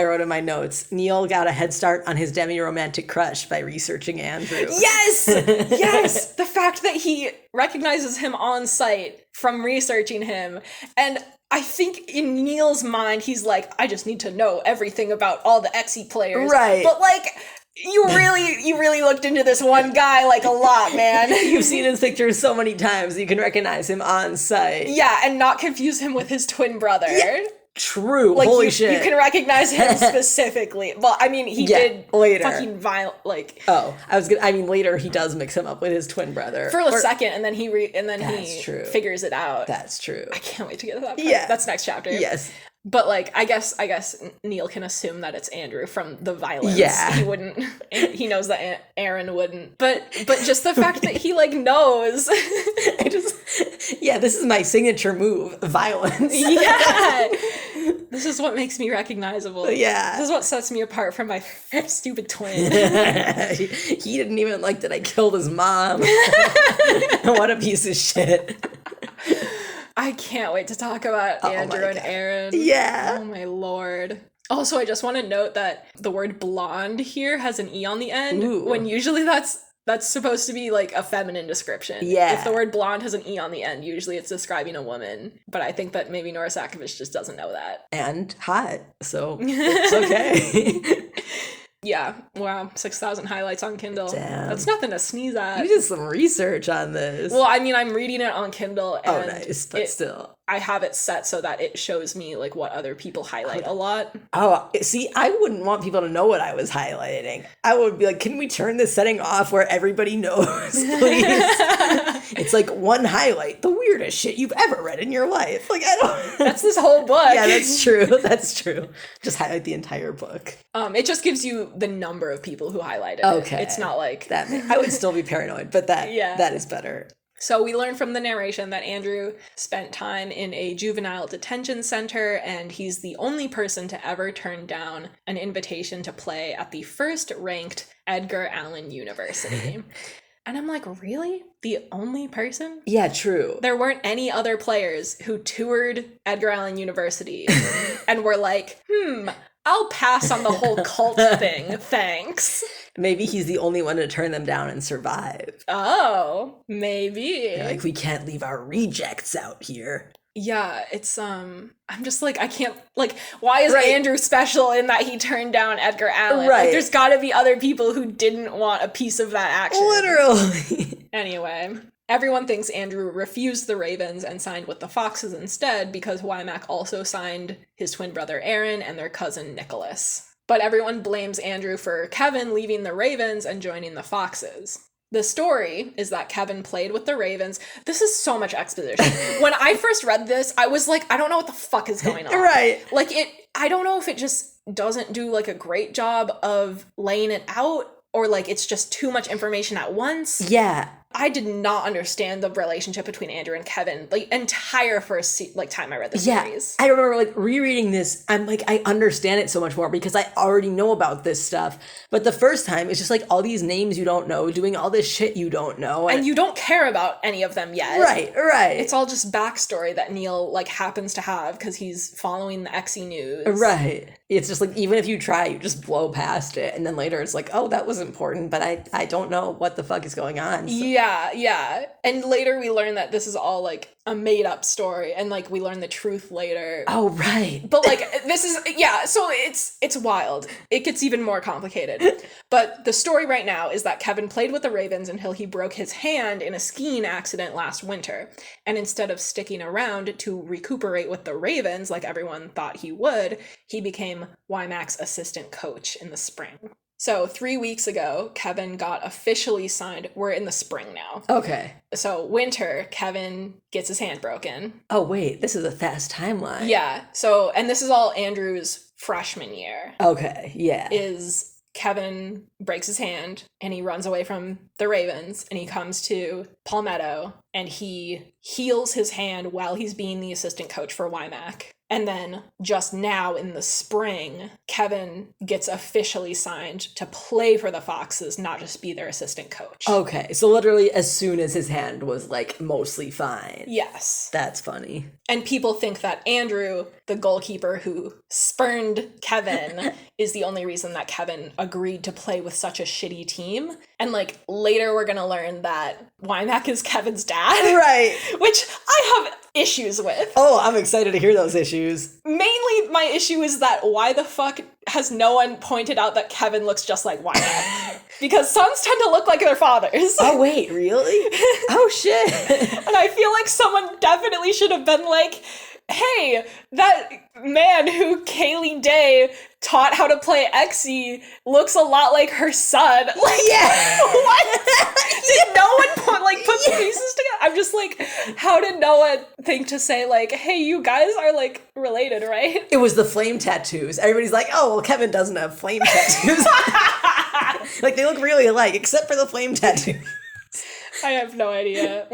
Speaker 2: wrote in my notes, Neil got a head start on his demi-romantic crush by researching Andrew.
Speaker 1: Yes! Yes! The fact that he recognizes him on sight from researching him. And I think in Neil's mind, he's like, I just need to know everything about all the Xe players.
Speaker 2: Right.
Speaker 1: But like, you really looked into this one guy like a lot, man.
Speaker 2: You've seen his pictures so many times, you can recognize him on sight.
Speaker 1: Yeah, and not confuse him with his twin brother.
Speaker 2: Yeah. True.
Speaker 1: Like,
Speaker 2: holy
Speaker 1: you,
Speaker 2: shit.
Speaker 1: You can recognize him specifically. Well, I mean, he did
Speaker 2: later.
Speaker 1: Fucking violent, like.
Speaker 2: Oh, later he does mix him up with his twin brother
Speaker 1: For a second, and then he
Speaker 2: true.
Speaker 1: figures it out.
Speaker 2: That's true.
Speaker 1: I can't wait to get to that part.
Speaker 2: Yeah.
Speaker 1: That's next chapter.
Speaker 2: Yes.
Speaker 1: But like, I guess Neil can assume that it's Andrew from the violence.
Speaker 2: Yeah.
Speaker 1: He wouldn't. He knows that Aaron wouldn't. But just the fact that he like knows.
Speaker 2: This is my signature move, violence.
Speaker 1: Yeah. This is what makes me recognizable.
Speaker 2: Yeah.
Speaker 1: This is what sets me apart from my stupid twin.
Speaker 2: He didn't even like that I killed his mom. What a piece of shit.
Speaker 1: I can't wait to talk about Andrew and Aaron.
Speaker 2: Yeah.
Speaker 1: Oh my lord. Also, I just want to note that the word blonde here has an E on the end.
Speaker 2: Ooh.
Speaker 1: When usually that's supposed to be like a feminine description.
Speaker 2: Yeah.
Speaker 1: If the word blonde has an E on the end, usually it's describing a woman. But I think that maybe Nora Sakovich just doesn't know that.
Speaker 2: And hot, so it's okay.
Speaker 1: Yeah. Wow. 6,000 highlights on Kindle.
Speaker 2: Damn.
Speaker 1: That's nothing to sneeze at.
Speaker 2: You did some research on this.
Speaker 1: Well, I mean, I'm reading it on Kindle. And
Speaker 2: oh, nice, but still.
Speaker 1: I have it set so that it shows me like what other people highlight a lot.
Speaker 2: Oh, see, I wouldn't want people to know what I was highlighting. I would be like, can we turn this setting off where everybody knows, please? It's like one highlight, the weirdest shit you've ever read in your life. Like, I don't...
Speaker 1: That's this whole book.
Speaker 2: Yeah, that's true. That's true. Just highlight the entire book.
Speaker 1: It just gives you the number of people who highlighted
Speaker 2: okay.
Speaker 1: it. It's not like...
Speaker 2: I would still be paranoid, but that is better.
Speaker 1: So we learn from the narration that Andrew spent time in a juvenile detention center, and he's the only person to ever turn down an invitation to play at the first-ranked Edgar Allan University. And I'm like, really? The only person?
Speaker 2: Yeah, true.
Speaker 1: There weren't any other players who toured Edgar Allan University and were like, I'll pass on the whole cult thing, thanks.
Speaker 2: Maybe he's the only one to turn them down and survive.
Speaker 1: Oh, maybe.
Speaker 2: They're like, we can't leave our rejects out here.
Speaker 1: Yeah, it's, I'm just like, I can't, like, why is Andrew special in that he turned down Edgar Allan?
Speaker 2: Right.
Speaker 1: Like, there's gotta be other people who didn't want a piece of that action.
Speaker 2: Literally.
Speaker 1: Anyway, everyone thinks Andrew refused the Ravens and signed with the Foxes instead because Wymack also signed his twin brother Aaron and their cousin Nicholas. But everyone blames Andrew for Kevin leaving the Ravens and joining the Foxes. The story is that Kevin played with the Ravens. This is so much exposition. When I first read this, I was like, I don't know what the fuck is going on.
Speaker 2: Right.
Speaker 1: Like, I don't know if it just doesn't do, like, a great job of laying it out, or, like, it's just too much information at once.
Speaker 2: Yeah.
Speaker 1: I did not understand the relationship between Andrew and Kevin, like, entire first time I read the series.
Speaker 2: I remember, like, rereading this, I'm like, I understand it so much more because I already know about this stuff. But the first time, it's just, like, all these names you don't know, doing all this shit you don't know.
Speaker 1: And you don't care about any of them yet.
Speaker 2: Right.
Speaker 1: It's all just backstory that Neil, like, happens to have because he's following the Xe news.
Speaker 2: Right. It's just, like, even if you try, you just blow past it. And then later it's like, oh, that was important, but I don't know what the fuck is going on. So.
Speaker 1: Yeah. And later we learn that this is all, like, a made-up story. And, like, we learn the truth later.
Speaker 2: Oh, right.
Speaker 1: But, like, this is, so it's wild. It gets even more complicated. But the story right now is that Kevin played with the Ravens until he broke his hand in a skiing accident last winter. And instead of sticking around to recuperate with the Ravens, like everyone thought he would, he became Wymack's assistant coach in the spring. So 3 weeks ago, Kevin got officially signed. We're in the spring now.
Speaker 2: Okay.
Speaker 1: So winter, Kevin gets his hand broken.
Speaker 2: Oh, wait, this is a fast timeline.
Speaker 1: Yeah. So, and this is all Andrew's freshman year.
Speaker 2: Okay, yeah.
Speaker 1: Is Kevin breaks his hand and he runs away from the Ravens and he comes to Palmetto and he heals his hand while he's being the assistant coach for Wymack. And then just now in the spring, Kevin gets officially signed to play for the Foxes, not just be their assistant coach.
Speaker 2: Okay, so literally as soon as his hand was like mostly fine.
Speaker 1: Yes.
Speaker 2: That's funny.
Speaker 1: And people think that Andrew, the goalkeeper who spurned Kevin, is the only reason that Kevin agreed to play with such a shitty team. And like later we're gonna learn that Wymack is Kevin's dad.
Speaker 2: Right.
Speaker 1: Which I have issues with.
Speaker 2: Oh, I'm excited to hear those issues.
Speaker 1: Mainly my issue is that why the fuck has no one pointed out that Kevin looks just like Wymack? Because sons tend to look like their fathers.
Speaker 2: Oh, wait, really? Oh, shit.
Speaker 1: And I feel like someone definitely should have been like, hey, that man who Kaylee Day taught how to play Xe looks a lot like her son. Like,
Speaker 2: yeah.
Speaker 1: What? Did no one put the pieces together? I'm just like, how did no one think to say like, hey, you guys are like related, right?
Speaker 2: It was the flame tattoos. Everybody's like, oh, well, Kevin doesn't have flame tattoos. Like, they look really alike, except for the flame tattoo.
Speaker 1: I have no idea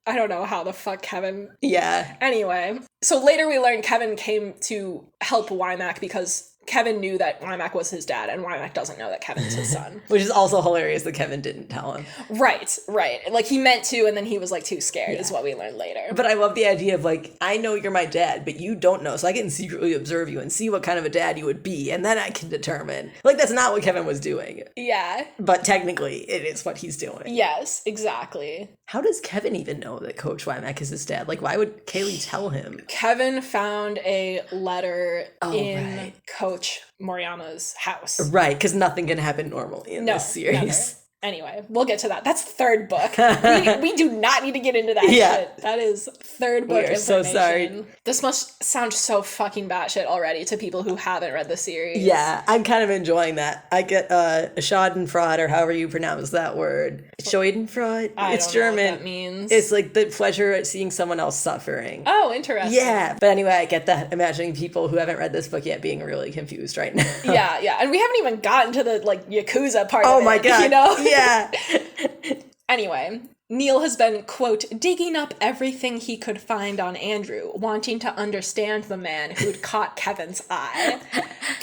Speaker 1: I don't know how the fuck Kevin.
Speaker 2: Yeah.
Speaker 1: Anyway, so later we learn Kevin came to help Wymack because Kevin knew that Wymack was his dad, and Wymack doesn't know that Kevin's his son.
Speaker 2: Which is also hilarious that Kevin didn't tell him.
Speaker 1: Right. Like, he meant to, and then he was, like, too scared, is what we learned later.
Speaker 2: But I love the idea of, like, I know you're my dad, but you don't know, so I can secretly observe you and see what kind of a dad you would be, and then I can determine. Like, that's not what Kevin was doing.
Speaker 1: Yeah.
Speaker 2: But technically, it is what he's doing.
Speaker 1: Yes, exactly.
Speaker 2: How does Kevin even know that Coach Wymack is his dad? Like, why would Kaylee tell him?
Speaker 1: Kevin found a letter in Coach Moriyama's house.
Speaker 2: Right, because nothing can happen normally in this series.
Speaker 1: Never. Anyway, we'll get to that. That's third book. we do not need to get into that shit. That is third book information.
Speaker 2: So sorry.
Speaker 1: This must sound so fucking batshit already to people who haven't read the series.
Speaker 2: Yeah, I'm kind of enjoying that. I get Schadenfreude, or however you pronounce that word. Schadenfreude? It's German.
Speaker 1: Know what that means.
Speaker 2: It's like the pleasure at seeing someone else suffering.
Speaker 1: Oh, interesting.
Speaker 2: Yeah, but anyway, I get that. Imagining people who haven't read this book yet being really confused right now.
Speaker 1: Yeah, and we haven't even gotten to the like Yakuza part of it.
Speaker 2: Oh my god.
Speaker 1: You know?
Speaker 2: Yeah.
Speaker 1: Anyway, Neil has been, quote, digging up everything he could find on Andrew, wanting to understand the man who'd caught Kevin's eye.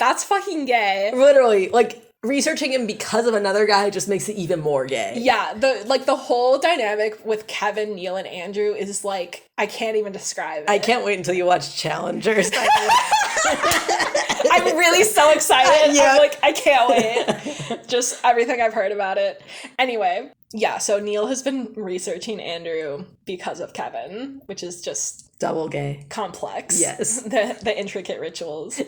Speaker 1: That's fucking gay.
Speaker 2: Literally, like, researching him because of another guy just makes it even more gay.
Speaker 1: Yeah, the whole dynamic with Kevin, Neil, and Andrew is like, I can't even describe it.
Speaker 2: I can't wait until you watch Challengers.
Speaker 1: I'm really so excited.
Speaker 2: Yeah.
Speaker 1: I'm like, I can't wait. Just everything I've heard about it. Anyway, yeah, so Neil has been researching Andrew because of Kevin, which is just
Speaker 2: double gay.
Speaker 1: Complex.
Speaker 2: Yes.
Speaker 1: The intricate rituals.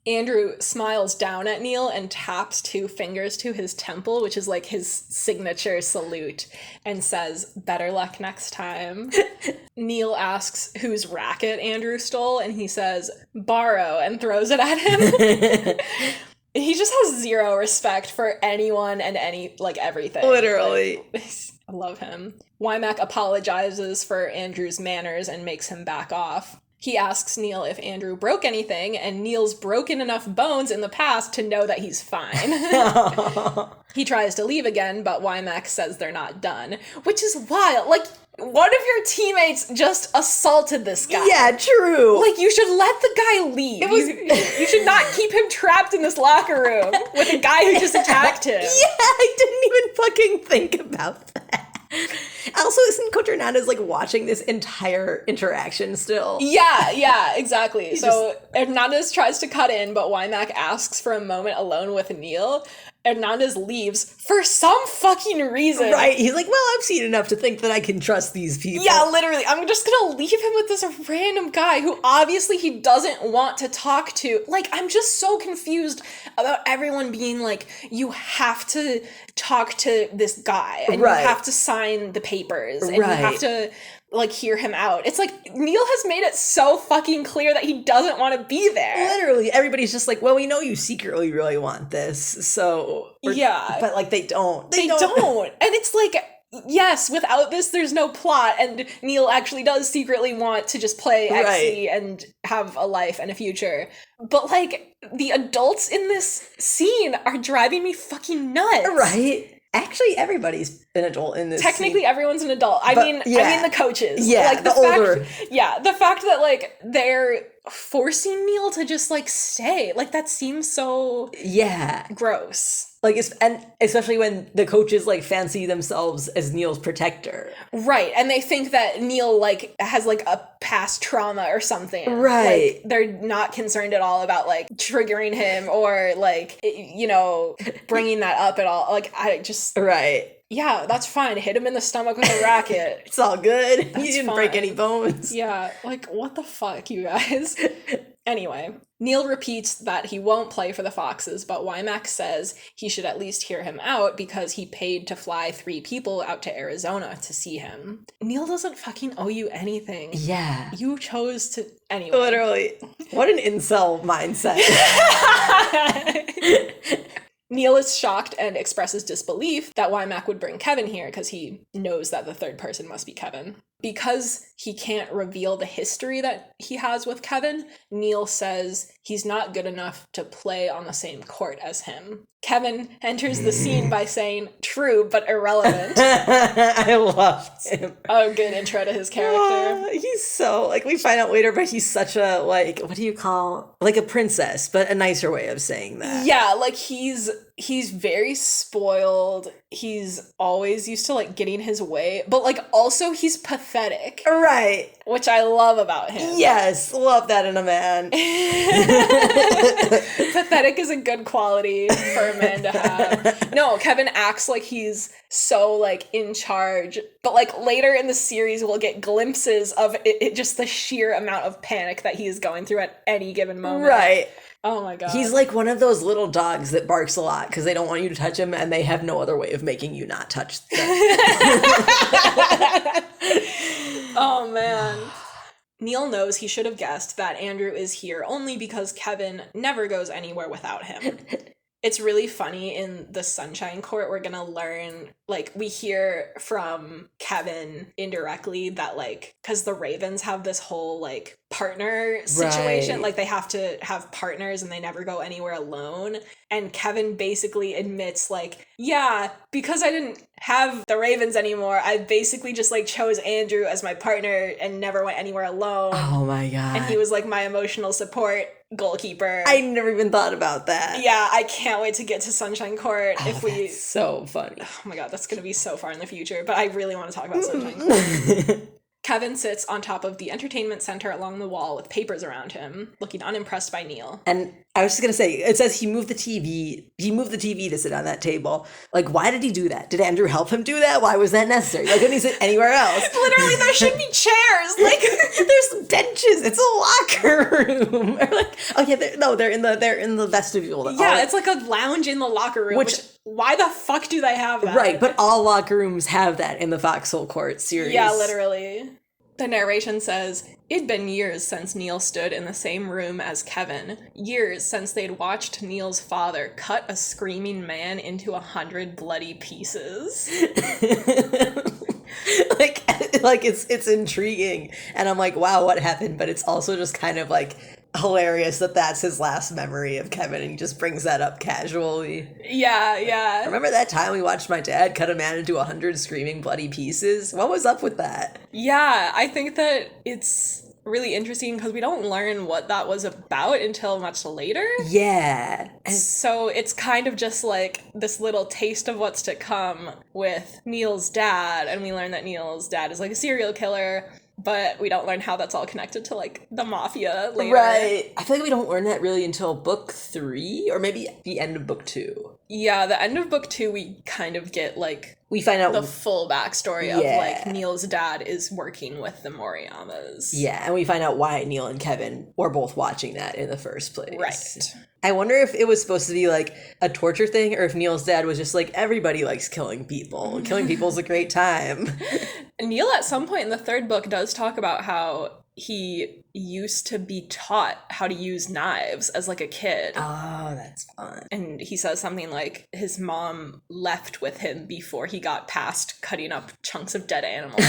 Speaker 1: Andrew smiles down at Neil and taps 2 fingers to his temple, which is like his signature salute, and says, better luck next time. Neil asks whose racket Andrew stole, and he says, borrow, and throws it at him. He just has zero respect for anyone and everything.
Speaker 2: Literally.
Speaker 1: I love him. Wymack apologizes for Andrew's manners and makes him back off. He asks Neil if Andrew broke anything, and Neil's broken enough bones in the past to know that he's fine. He tries to leave again, but Wymack says they're not done, which is wild. Like, one of your teammates just assaulted this guy.
Speaker 2: Yeah, true.
Speaker 1: Like, you should let the guy leave. You should not keep him trapped in this locker room with a guy who just attacked him.
Speaker 2: Yeah, I didn't even fucking think about that. Also, isn't Coach Hernandez like watching this entire interaction still?
Speaker 1: Yeah, exactly. So Hernandez tries to cut in, but Wymack asks for a moment alone with Neil. Hernandez leaves for some fucking reason.
Speaker 2: Right. He's like, well, I've seen enough to think that I can trust these people.
Speaker 1: Yeah, literally. I'm just gonna leave him with this random guy who obviously he doesn't want to talk to. Like, I'm just so confused about everyone being like, you have to talk to this guy. And you have to sign the papers. And you have to like hear him out. It's like Neil has made it so fucking clear that he doesn't want to be there.
Speaker 2: Literally, everybody's just like, well, we know you secretly really want this, so
Speaker 1: yeah,
Speaker 2: but like they don't.
Speaker 1: They don't. And it's like, yes, without this, there's no plot, and Neil actually does secretly want to just play Xe and have a life and a future. But like the adults in this scene are driving me fucking nuts.
Speaker 2: Right. Actually, everybody's an adult in this
Speaker 1: Technically,
Speaker 2: scene.
Speaker 1: everyone's an adult. I mean the coaches.
Speaker 2: Yeah,
Speaker 1: like,
Speaker 2: the older.
Speaker 1: The fact that, like, they're forcing Neil to just, like, stay. Like, that seems so...
Speaker 2: Yeah.
Speaker 1: gross.
Speaker 2: Like, and especially when the coaches, like, fancy themselves as Neil's protector.
Speaker 1: Right, and they think that Neil, like, has, like, a past trauma or something.
Speaker 2: Right.
Speaker 1: Like, they're not concerned at all about, like, triggering him or, like, you know, bringing that up at all. Like, I just...
Speaker 2: Right.
Speaker 1: Yeah, that's fine. Hit him in the stomach with a racket.
Speaker 2: It's all good.
Speaker 1: That's
Speaker 2: He didn't
Speaker 1: fine.
Speaker 2: break any bones.
Speaker 1: Yeah, like, what the fuck, you guys? Anyway, Neil repeats that he won't play for the Foxes, but Wymack says he should at least hear him out because he paid to fly 3 people out to Arizona to see him. Neil doesn't fucking owe you anything.
Speaker 2: Yeah.
Speaker 1: You chose to... Anyway.
Speaker 2: Literally. What an incel mindset.
Speaker 1: Neil is shocked and expresses disbelief that Wymack would bring Kevin here because he knows that the third person must be Kevin. Because he can't reveal the history that he has with Kevin, Neil says he's not good enough to play on the same court as him. Kevin enters the scene by saying, "True, but irrelevant."
Speaker 2: I love him.
Speaker 1: Oh, good intro to his character.
Speaker 2: He's so, like, we find out later, but he's such a, like, what do you call, like a princess, but a nicer way of saying that.
Speaker 1: Yeah, like, he's very spoiled. He's always used to, like, getting his way, but, like, also he's pathetic.
Speaker 2: Right.
Speaker 1: Which I love about him.
Speaker 2: Yes, love that in a man.
Speaker 1: Pathetic is a good quality for a man to have. No, Kevin acts like he's so, like, in charge, but, like, later in the series we'll get glimpses of it, just the sheer amount of panic that he is going through at any given moment.
Speaker 2: Right.
Speaker 1: Oh my god.
Speaker 2: He's like one of those little dogs that barks a lot because they don't want you to touch him and they have no other way of making you not touch them.
Speaker 1: Oh man. Neil knows he should have guessed that Andrew is here only because Kevin never goes anywhere without him. It's really funny in the Sunshine Court, we're gonna learn, like, we hear from Kevin indirectly that, like, because the Ravens have this whole, like, partner situation,
Speaker 2: Right.
Speaker 1: like, they have to have partners and they never go anywhere alone, and Kevin basically admits, like, yeah, because I didn't have the Ravens anymore, I basically just, like, chose Andrew as my partner and never went anywhere alone.
Speaker 2: Oh my god.
Speaker 1: And he was, like, my emotional support goalkeeper.
Speaker 2: I never even thought about that.
Speaker 1: Yeah, I can't wait to get to Sunshine Court if we...
Speaker 2: That's so funny.
Speaker 1: Oh my god, that's gonna be so far in the future, but I really want to talk about Sunshine Court. Kevin sits on top of the entertainment center along the wall with papers around him, looking unimpressed by Neil.
Speaker 2: And I was just gonna say, it says he moved the TV to sit on that table. Like, why did he do that? Did Andrew help him do that? Why was that necessary? Like, couldn't he sit anywhere else?
Speaker 1: Literally, there should be chairs! Like,
Speaker 2: there's benches. It's a locker room. Or like, oh yeah, they're in the vestibule.
Speaker 1: Yeah, it's like a lounge in the locker room, which why the fuck do they have that?
Speaker 2: Right, but all locker rooms have that in the Foxhole Court series.
Speaker 1: Yeah, literally. The narration says, it'd been years since Neil stood in the same room as Kevin. Years since they'd watched Neil's father cut a screaming man into 100 bloody pieces.
Speaker 2: like it's intriguing. And I'm like, wow, what happened? But it's also just kind of like hilarious that that's his last memory of Kevin and he just brings that up casually.
Speaker 1: Yeah.
Speaker 2: Remember that time we watched my dad cut a man into 100 screaming bloody pieces? What was up with that?
Speaker 1: Yeah, I think that it's really interesting because we don't learn what that was about until much later.
Speaker 2: Yeah.
Speaker 1: So it's kind of just like this little taste of what's to come with Neil's dad, and we learn that Neil's dad is like a serial killer, but we don't learn how that's all connected to, like, the mafia later.
Speaker 2: Right. I feel like we don't learn that really until book 3, or maybe the end of book 2.
Speaker 1: Yeah, the end of book 2, we kind of get, like,
Speaker 2: we find out
Speaker 1: the full backstory of, like, Neil's dad is working with the Moriyamas.
Speaker 2: Yeah, and we find out why Neil and Kevin were both watching that in the first place.
Speaker 1: Right.
Speaker 2: I wonder if it was supposed to be, like, a torture thing, or if Neil's dad was just like, everybody likes killing people. Killing people's a great time.
Speaker 1: Neil, at some point in the third book, does talk about how he used to be taught how to use knives as, like, a kid.
Speaker 2: Oh, that's fun.
Speaker 1: And he says something like his mom left with him before he got past cutting up chunks of dead animal.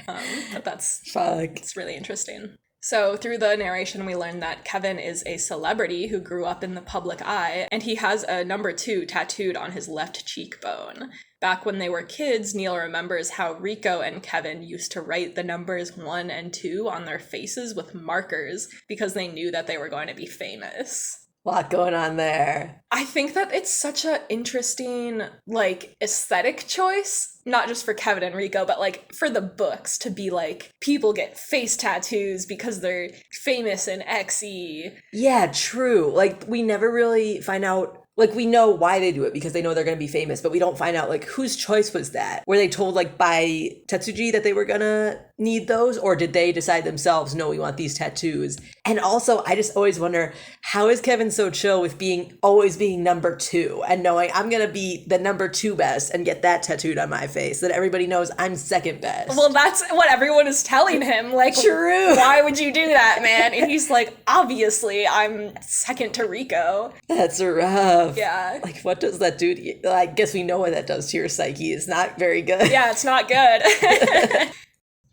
Speaker 1: But that's...
Speaker 2: Fuck.
Speaker 1: It's really interesting. So through the narration, we learn that Kevin is a celebrity who grew up in the public eye, and he has a number 2 tattooed on his left cheekbone. Back when they were kids, Neil remembers how Rico and Kevin used to write the numbers 1 and 2 on their faces with markers because they knew that they were going to be famous.
Speaker 2: A lot going on there.
Speaker 1: I think that it's such an interesting, like, aesthetic choice, not just for Kevin and Rico, but, like, for the books to be, like, people get face tattoos because they're famous and X-y.
Speaker 2: Yeah, true. Like, we never really find out, like, we know why they do it because they know they're going to be famous, but we don't find out, like, whose choice was that? Were they told, like, by Tetsuji that they were going to need those? Or did they decide themselves, no, we want these tattoos? And also, I just always wonder, how is Kevin so chill with always being number 2 and knowing I'm going to be the number 2 best and get that tattooed on my face that everybody knows I'm second best?
Speaker 1: Well, that's what everyone is telling him. Like,
Speaker 2: true.
Speaker 1: Why would you do that, man? And he's like, obviously, I'm second to Rico.
Speaker 2: That's rough.
Speaker 1: Yeah.
Speaker 2: Like, what does that do to you? I guess we know what that does to your psyche. It's not very good.
Speaker 1: Yeah, it's not good.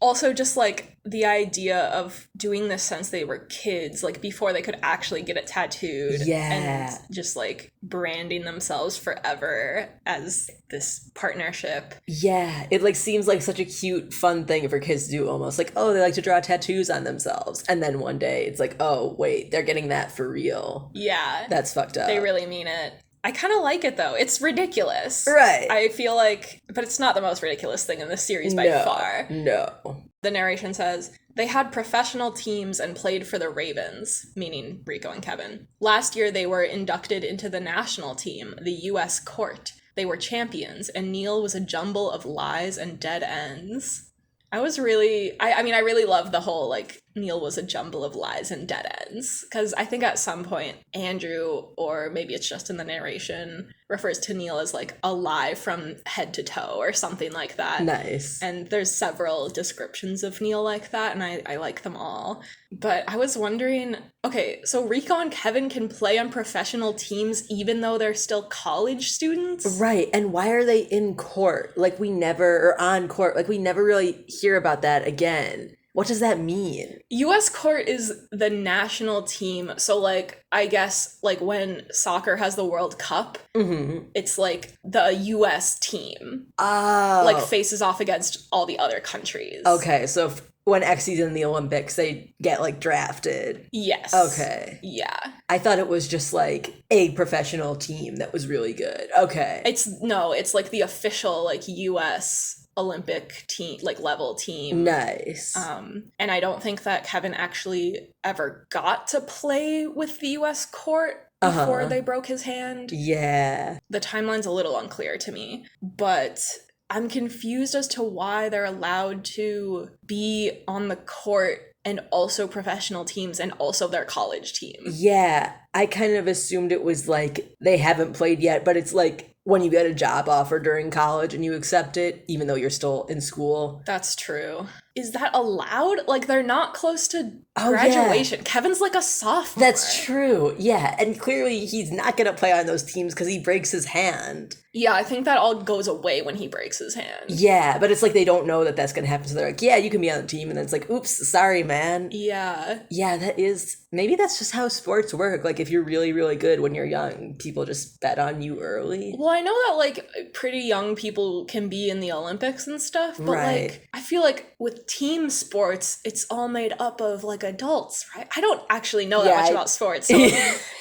Speaker 1: Also, just, like, the idea of doing this since they were kids, like, before they could actually get it tattooed.
Speaker 2: Yeah.
Speaker 1: And just, like, branding themselves forever as this partnership.
Speaker 2: Yeah. It, like, seems like such a cute, fun thing for kids to do almost. Like, oh, they like to draw tattoos on themselves. And then one day it's like, oh, wait, they're getting that for real.
Speaker 1: Yeah.
Speaker 2: That's fucked up.
Speaker 1: They really mean it. I kind of like it, though. It's ridiculous.
Speaker 2: Right.
Speaker 1: I feel like, but it's not the most ridiculous thing in this series by far.
Speaker 2: No.
Speaker 1: The narration says, they had professional teams and played for the Ravens, meaning Rico and Kevin. Last year, they were inducted into the national team, the U.S. Court. They were champions, and Neil was a jumble of lies and dead ends. I really love the whole, like, Neil was a jumble of lies and dead ends. Because I think at some point, Andrew, or maybe it's just in the narration, refers to Neil as, like, a lie from head to toe or something like that.
Speaker 2: Nice.
Speaker 1: And there's several descriptions of Neil like that, and I like them all. But I was wondering, okay, so Rico and Kevin can play on professional teams even though they're still college students?
Speaker 2: Right. And why are they in court? Like, we never really hear about that again. What does that mean?
Speaker 1: U.S. Court is the national team. So, like, I guess, like, when soccer has the World Cup, it's, like, the U.S. team.
Speaker 2: Oh.
Speaker 1: Like, faces off against all the other countries.
Speaker 2: Okay, so when Xy's in the Olympics, they get, like, drafted.
Speaker 1: Yes.
Speaker 2: Okay.
Speaker 1: Yeah.
Speaker 2: I thought it was just, like, a professional team that was really good. Okay.
Speaker 1: It's, like, the official, like, U.S. Olympic team, like, level team.
Speaker 2: Nice.
Speaker 1: And I don't think that Kevin actually ever got to play with the U.S. court before they broke his hand.
Speaker 2: Yeah.
Speaker 1: The timeline's a little unclear to me, but I'm confused as to why they're allowed to be on the court and also professional teams and also their college team.
Speaker 2: Yeah. I kind of assumed it was like they haven't played yet, but it's like when you get a job offer during college and you accept it, even though you're still in school.
Speaker 1: That's true. Is that allowed? Like, they're not close to graduation. Yeah. Kevin's like a sophomore.
Speaker 2: That's true. Yeah. And clearly he's not going to play on those teams because he breaks his hand.
Speaker 1: Yeah, I think that all goes away when he breaks his hand.
Speaker 2: Yeah, but it's like they don't know that that's going to happen. So they're like, yeah, you can be on the team. And then it's like, oops, sorry, man.
Speaker 1: Yeah.
Speaker 2: Yeah, maybe that's just how sports work. Like, if you're really, really good when you're young, people just bet on you early.
Speaker 1: Well, I know that, like, pretty young people can be in the Olympics and stuff. But,
Speaker 2: right.
Speaker 1: like, I feel like with team sports, it's all made up of, like, adults, right? I don't actually know that much about sports. So,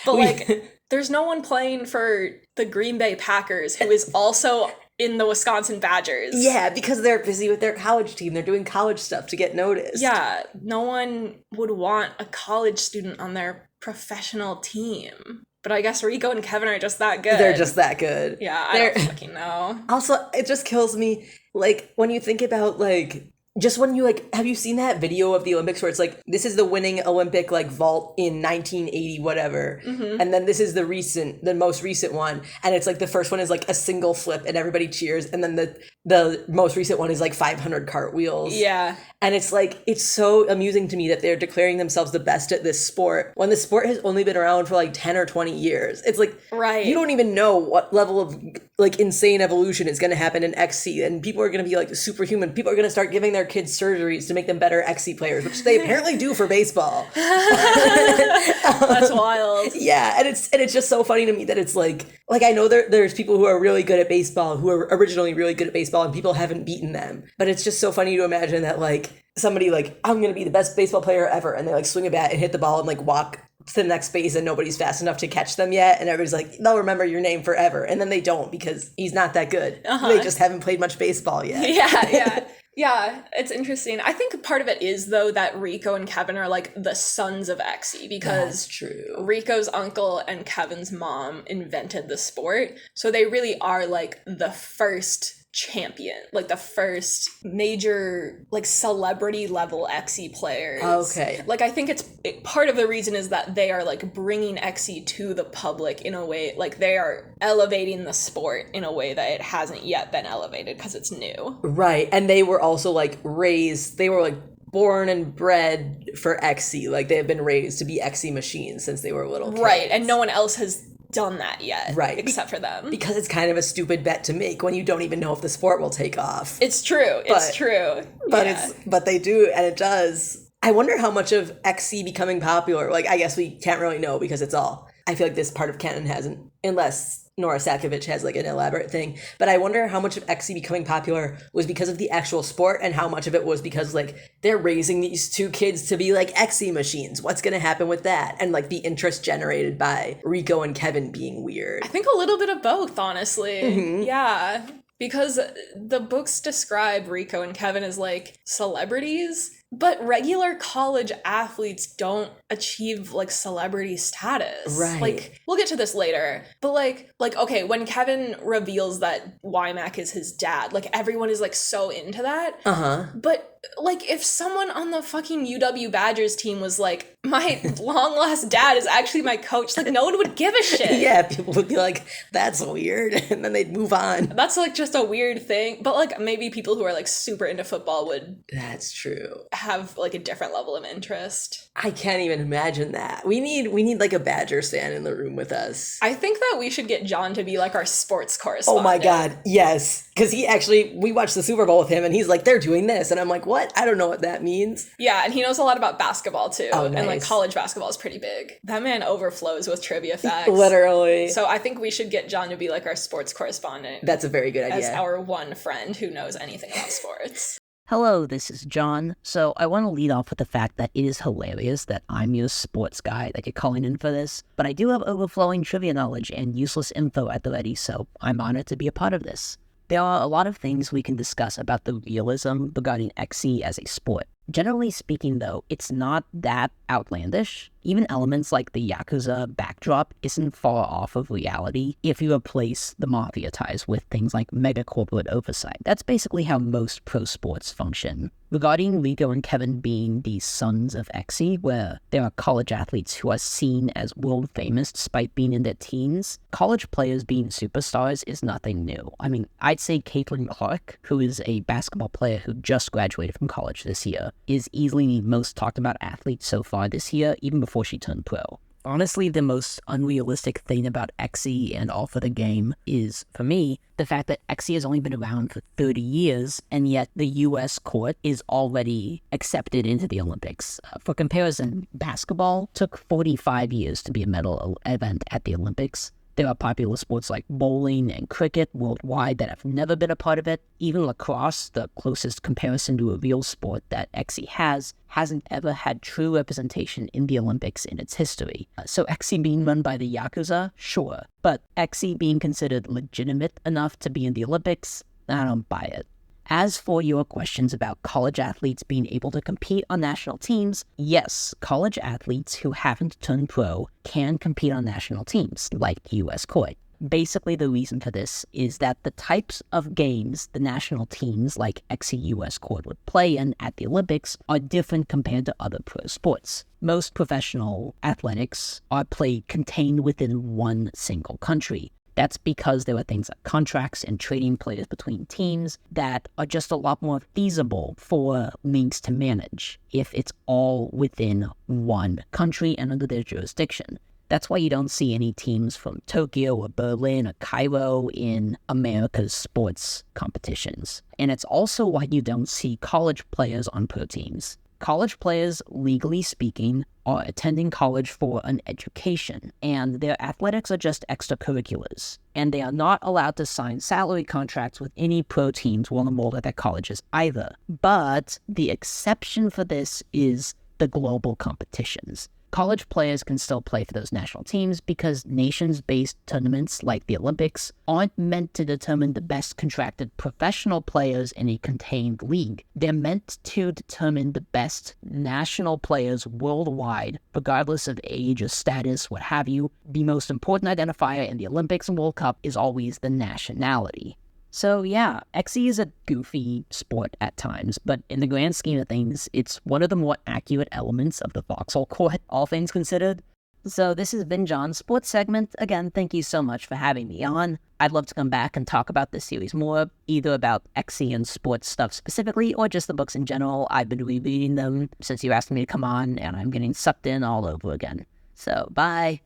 Speaker 1: but, like, there's no one playing for the Green Bay Packers who is also in the Wisconsin Badgers.
Speaker 2: Yeah, because they're busy with their college team. They're doing college stuff to get noticed.
Speaker 1: Yeah, no one would want a college student on their professional team. But I guess Rico and Kevin are just that good.
Speaker 2: They're just that good.
Speaker 1: Yeah, I don't fucking know.
Speaker 2: Also, it just kills me, like, when you think about, like, just when you, like, have you seen that video of the Olympics where it's like, this is the winning Olympic, like, vault in 1980 whatever, and then this is the most recent one, and it's like the first one is like a single flip and everybody cheers, and then the most recent one is like 500 cartwheels.
Speaker 1: Yeah.
Speaker 2: And it's like, it's so amusing to me that they're declaring themselves the best at this sport when the sport has only been around for like 10 or 20 years. It's like,
Speaker 1: right.
Speaker 2: You don't even know what level of like insane evolution is going to happen in XC, and people are going to be like superhuman. People are going to start giving their kids surgeries to make them better XC players, which they apparently do for baseball.
Speaker 1: That's wild.
Speaker 2: Yeah, and it's just so funny to me that it's like I know there's people who are really good at baseball, who are originally really good at baseball, and people haven't beaten them. But it's just so funny to imagine that like somebody like, I'm going to be the best baseball player ever, and they like swing a bat and hit the ball and like walk to the next base, and nobody's fast enough to catch them yet, and everybody's like, they'll remember your name forever, and then they don't because he's not that good. They just haven't played much baseball yet.
Speaker 1: Yeah, it's interesting. I think part of it is, though, that Rico and Kevin are like the sons of XE, because
Speaker 2: that's true.
Speaker 1: Rico's uncle and Kevin's mom invented the sport, so they really are like the first champion, like the first major like celebrity level XE players.
Speaker 2: Okay.
Speaker 1: Like I think part of the reason is that they are like bringing XE to the public in a way, like they are elevating the sport in a way that it hasn't yet been elevated because it's new.
Speaker 2: Right. And they were also like raised, they were like born and bred for XE. Like they have been raised to be XE machines since they were little kids.
Speaker 1: Right. And no one else has done that yet,
Speaker 2: right?
Speaker 1: Except for them,
Speaker 2: because it's kind of a stupid bet to make when you don't even know if the sport will take off.
Speaker 1: It's true. It's true.
Speaker 2: But they do, and it does. I wonder how much of XC becoming popular. Like, I guess we can't really know because it's all. I feel like this part of canon hasn't, unless Nora Sakovic has like an elaborate thing. But I wonder how much of XC becoming popular was because of the actual sport, and how much of it was because like they're raising these two kids to be like XC machines. What's going to happen with that? And like the interest generated by Rico and Kevin being weird.
Speaker 1: I think a little bit of both, honestly.
Speaker 2: Mm-hmm.
Speaker 1: Yeah. Because the books describe Rico and Kevin as like celebrities, but regular college athletes don't achieve like celebrity status.
Speaker 2: Right.
Speaker 1: Like we'll get to this later, but like okay, when Kevin reveals that Wymack is his dad, like everyone is like so into that. But like if someone on the fucking UW Badgers team was like, my long lost dad is actually my coach, like no one would give a shit.
Speaker 2: Yeah, people would be like, that's weird, and then they'd move on.
Speaker 1: That's like just a weird thing, but like maybe people who are like super into football would.
Speaker 2: That's true.
Speaker 1: Have like a different level of interest.
Speaker 2: I can't even imagine that. We need like a Badger fan in the room with us.
Speaker 1: I think that we should get John to be like our sports correspondent.
Speaker 2: Oh my god, yes. Because we watched the Super Bowl with him, and he's like, they're doing this, and I'm like, what? I don't know what that means.
Speaker 1: Yeah, and he knows a lot about basketball too.
Speaker 2: Oh, nice.
Speaker 1: And like college basketball is pretty big. That man overflows with trivia facts.
Speaker 2: Literally.
Speaker 1: So I think we should get John to be like our sports correspondent.
Speaker 2: That's a very good idea.
Speaker 1: As our one friend who knows anything about sports.
Speaker 3: Hello, this is John. So I want to lead off with the fact that it is hilarious that I'm your sports guy that you're calling in for this, but I do have overflowing trivia knowledge and useless info at the ready, so I'm honored to be a part of this. There are a lot of things we can discuss about the realism regarding XC as a sport. Generally speaking, though, it's not that outlandish. Even elements like the Yakuza backdrop isn't far off of reality if you replace the mafia ties with things like mega corporate oversight. That's basically how most pro sports function. Regarding Rico and Kevin being the sons of XE, where there are college athletes who are seen as world famous despite being in their teens, college players being superstars is nothing new. I mean, I'd say Caitlin Clark, who is a basketball player who just graduated from college this year, is easily the most talked about athlete so far this year, even before she turned pro. Honestly, the most unrealistic thing about XE and all for the game is, for me, the fact that XE has only been around for 30 years, and yet the US court is already accepted into the Olympics. For comparison, basketball took 45 years to be a medal event at the Olympics. There are popular sports like bowling and cricket worldwide that have never been a part of it. Even lacrosse, the closest comparison to a real sport that XE has, hasn't ever had true representation in the Olympics in its history. So XE being run by the Yakuza, sure. But XE being considered legitimate enough to be in the Olympics, I don't buy it. As for your questions about college athletes being able to compete on national teams, yes, college athletes who haven't turned pro can compete on national teams, like US court. Basically, the reason for this is that the types of games the national teams like XE-US court would play in at the Olympics are different compared to other pro sports. Most professional athletics are played contained within one single country. That's because there are things like contracts and trading players between teams that are just a lot more feasible for leagues to manage if it's all within one country and under their jurisdiction. That's why you don't see any teams from Tokyo or Berlin or Cairo in America's sports competitions. And it's also why you don't see college players on pro teams. College players, legally speaking, are attending college for an education, and their athletics are just extracurriculars, and they are not allowed to sign salary contracts with any pro teams while enrolled at their colleges either. But the exception for this is the global competitions. College players can still play for those national teams because nations-based tournaments like the Olympics aren't meant to determine the best contracted professional players in a contained league. They're meant to determine the best national players worldwide, regardless of age or status, what have you. The most important identifier in the Olympics and World Cup is always the nationality. So yeah, XE is a goofy sport at times, but in the grand scheme of things, it's one of the more accurate elements of the Foxhole court, all things considered. So this has been John's sports segment. Again, thank you so much for having me on. I'd love to come back and talk about this series more, either about XE and sports stuff specifically, or just the books in general. I've been rereading them since you asked me to come on, and I'm getting sucked in all over again. So, bye.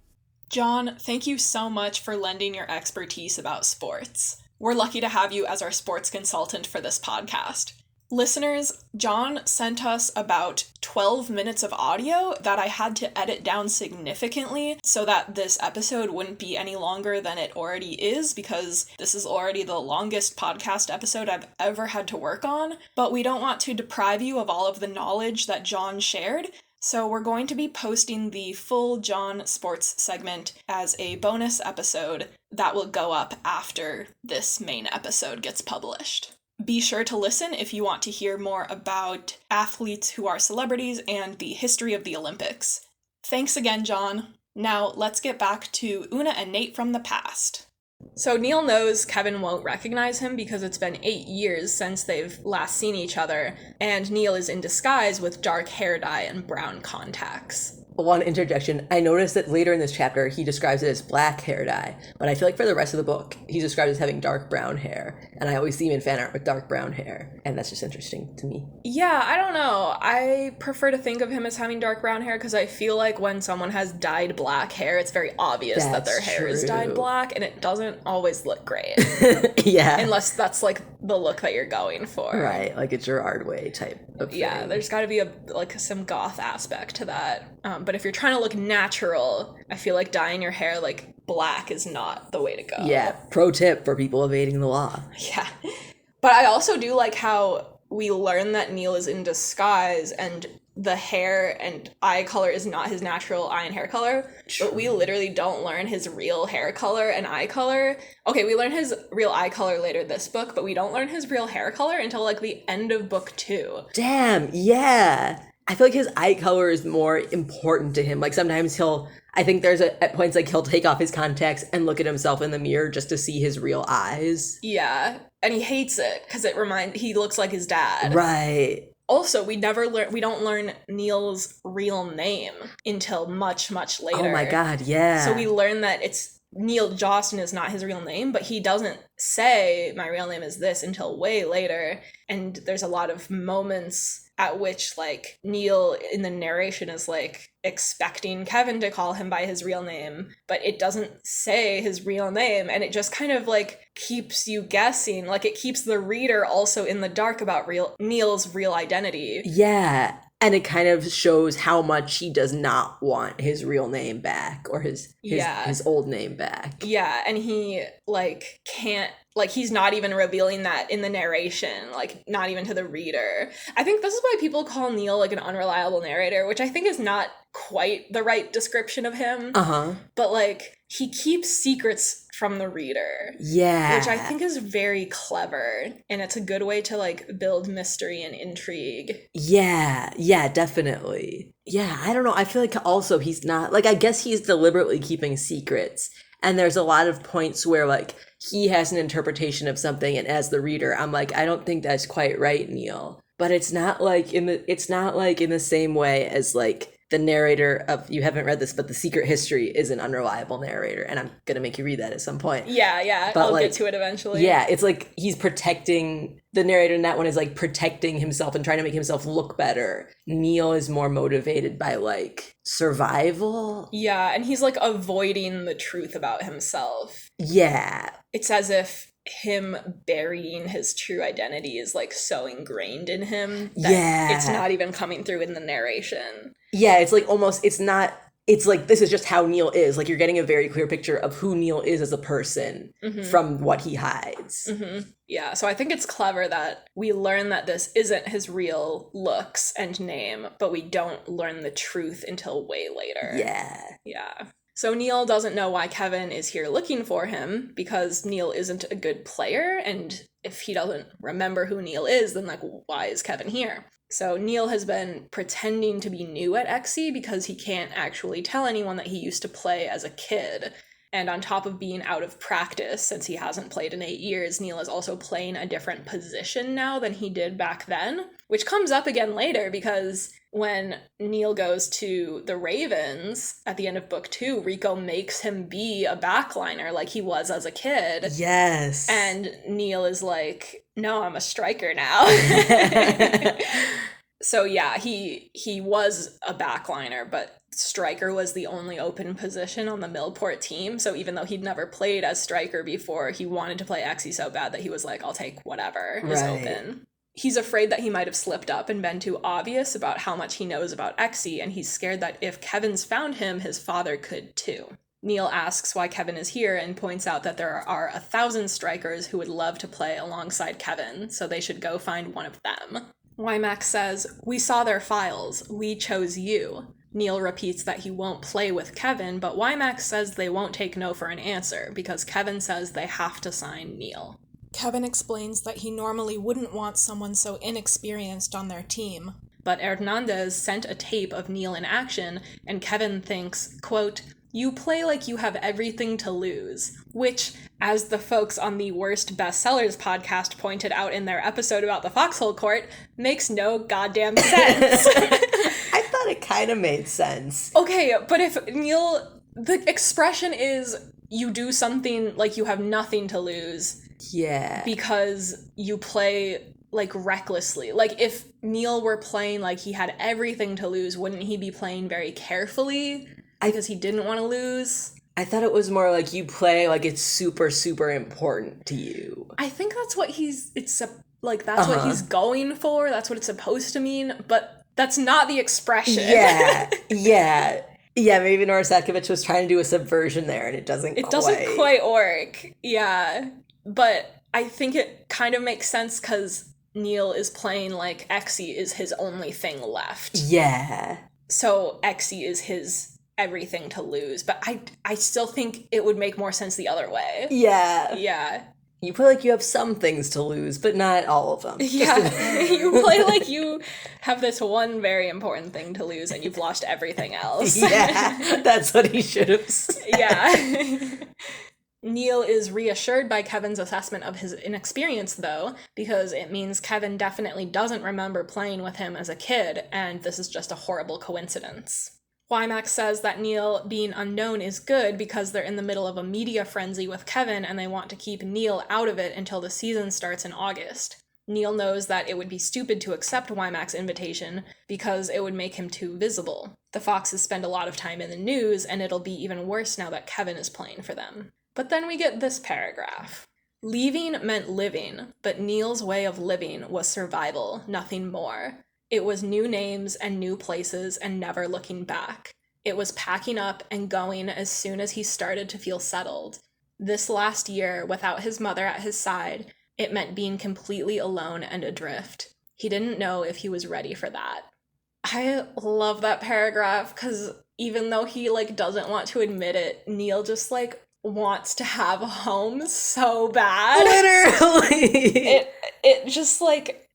Speaker 1: John, thank you so much for lending your expertise about sports. We're lucky to have you as our sports consultant for this podcast. Listeners, John sent us about 12 minutes of audio that I had to edit down significantly so that this episode wouldn't be any longer than it already is, because this is already the longest podcast episode I've ever had to work on. But we don't want to deprive you of all of the knowledge that John shared, so we're going to be posting the full John sports segment as a bonus episode that will go up after this main episode gets published. Be sure to listen if you want to hear more about athletes who are celebrities and the history of the Olympics. Thanks again, John. Now let's get back to Una and Nate from the past. So Neil knows Kevin won't recognize him because it's been 8 years since they've last seen each other, and Neil is in disguise with dark hair dye and brown contacts.
Speaker 2: One interjection. I noticed that later in this chapter, he describes it as black hair dye, but I feel like for the rest of the book, he's described as having dark brown hair, and I always see him in fan art with dark brown hair, and that's just interesting to me.
Speaker 1: Yeah, I don't know. I prefer to think of him as having dark brown hair because I feel like when someone has dyed black hair, it's very obvious that their hair is dyed black, and it doesn't always look great.
Speaker 2: Yeah.
Speaker 1: Unless that's like the look that you're going for.
Speaker 2: Right, like a Gerard Way type of thing.
Speaker 1: Yeah, there's got to be some goth aspect to that. But if you're trying to look natural, I feel like dyeing your hair like black is not the way to go.
Speaker 2: Yeah, pro tip for people evading the law.
Speaker 1: Yeah. But I also do like how we learn that Neil is in disguise and the hair and eye color is not his natural eye and hair color.
Speaker 2: True.
Speaker 1: But we literally don't learn his real hair color and eye color. Okay, we learn his real eye color later this book, but we don't learn his real hair color until like the end of book 2.
Speaker 2: Damn, yeah. I feel like his eye color is more important to him. Like sometimes I think there's at points like he'll take off his contacts and look at himself in the mirror just to see his real eyes.
Speaker 1: Yeah, and he hates it because he looks like his dad.
Speaker 2: Right.
Speaker 1: Also, we don't learn Neil's real name until much, much later.
Speaker 2: Oh my god, yeah.
Speaker 1: So we learn that it's Neil Jostin is not his real name, but he doesn't say my real name is this until way later. And there's a lot of moments at which like Neil in the narration is like expecting Kevin to call him by his real name, but it doesn't say his real name, and it just kind of like keeps you guessing. Like it keeps the reader also in the dark about Neil's real identity.
Speaker 2: Yeah. And it kind of shows how much he does not want his real name back or his old name back.
Speaker 1: Yeah, and he like can't, like he's not even revealing that in the narration, like not even to the reader. I think this is why people call Neil like an unreliable narrator, which I think is not quite the right description of him.
Speaker 2: Uh-huh.
Speaker 1: But like he keeps secrets from the reader.
Speaker 2: Yeah.
Speaker 1: Which I think is very clever, and it's a good way to like build mystery and intrigue.
Speaker 2: Yeah, definitely. Yeah, I don't know. I feel like also he's not, like, I guess he's deliberately keeping secrets. And there's a lot of points where like he has an interpretation of something, and as the reader, I'm like, I don't think that's quite right, Neil. But it's not like in the same way as like the narrator of, you haven't read this, but The Secret History is an unreliable narrator, and I'm gonna make you read that at some point.
Speaker 1: Yeah,
Speaker 2: But,
Speaker 1: I'll
Speaker 2: like,
Speaker 1: get to it eventually.
Speaker 2: Yeah, it's like he's protecting, the narrator in that one is like protecting himself and trying to make himself look better. Neil is more motivated by like survival.
Speaker 1: Yeah, and he's like avoiding the truth about himself.
Speaker 2: Yeah.
Speaker 1: It's as if him burying his true identity is like so ingrained in him that it's not even coming through in the narration.
Speaker 2: Yeah, it's like almost, it's not, it's like this is just how Neil is. Like you're getting a very clear picture of who Neil is as a person from what he hides.
Speaker 1: Yeah, so I think it's clever that we learn that this isn't his real looks and name, but we don't learn the truth until way later. Yeah. So Neil doesn't know why Kevin is here looking for him, because Neil isn't a good player, and if he doesn't remember who Neil is, then like, why is Kevin here? So Neil has been pretending to be new at Exy because he can't actually tell anyone that he used to play as a kid. And on top of being out of practice, since he hasn't played in 8 years, Neil is also playing a different position now than he did back then, which comes up again later because when Neil goes to the Ravens at the end of book 2, Rico makes him be a backliner like he was as a kid.
Speaker 2: Yes.
Speaker 1: And Neil is like, no, I'm a striker now. So yeah, he was a backliner, but striker was the only open position on the Millport team. So even though he'd never played as striker before, he wanted to play Exy so bad that he was like, I'll take whatever is open. He's afraid that he might have slipped up and been too obvious about how much he knows about Exy, and he's scared that if Kevin's found him, his father could too. Neil asks why Kevin is here and points out that there are 1,000 strikers who would love to play alongside Kevin, so they should go find one of them. Wymax says, we saw their files. We chose you. Neil repeats that he won't play with Kevin, but Wymax says they won't take no for an answer because Kevin says they have to sign Neil.
Speaker 4: Kevin explains that he normally wouldn't want someone so inexperienced on their team.
Speaker 1: But Hernandez sent a tape of Neil in action, and Kevin thinks, quote, you play like you have everything to lose, which, as the folks on the Worst Bestsellers podcast pointed out in their episode about the Foxhole Court, makes no goddamn sense.
Speaker 2: I thought it kind of made sense.
Speaker 1: Okay, but if Neil, the expression is you do something like you have nothing to lose.
Speaker 2: Yeah.
Speaker 1: Because you play like recklessly. Like if Neil were playing like he had everything to lose, wouldn't he be playing very carefully? Because he didn't want to lose.
Speaker 2: I thought it was more like you play like it's super, super important to you.
Speaker 1: I think that's what what he's going for. That's what it's supposed to mean, but that's not the expression.
Speaker 2: Yeah, maybe Nora Sadkovich was trying to do a subversion there and it doesn't
Speaker 1: quite work. Yeah, but I think it kind of makes sense because Neil is playing like Exy is his only thing left.
Speaker 2: Yeah.
Speaker 1: So Exy is his everything to lose, but I still think it would make more sense the other way.
Speaker 2: Yeah. You play like you have some things to lose, but not all of them.
Speaker 1: Yeah. You play like you have this one very important thing to lose and you've lost everything else.
Speaker 2: Yeah, that's what he should have said.
Speaker 1: Yeah. Neil is reassured by Kevin's assessment of his inexperience, though, because it means Kevin definitely doesn't remember playing with him as a kid, and this is just a horrible coincidence. Wymax says that Neil being unknown is good because they're in the middle of a media frenzy with Kevin and they want to keep Neil out of it until the season starts in August. Neil knows that it would be stupid to accept Wymax's invitation because it would make him too visible. The Foxes spend a lot of time in the news, and it'll be even worse now that Kevin is playing for them. But then we get this paragraph. Leaving meant living, but Neil's way of living was survival, nothing more. It was new names and new places and never looking back. It was packing up and going as soon as he started to feel settled. This last year, without his mother at his side, it meant being completely alone and adrift. He didn't know if he was ready for that. I love that paragraph because even though he doesn't want to admit it, Neil just wants to have a home so bad.
Speaker 2: Literally.
Speaker 1: It just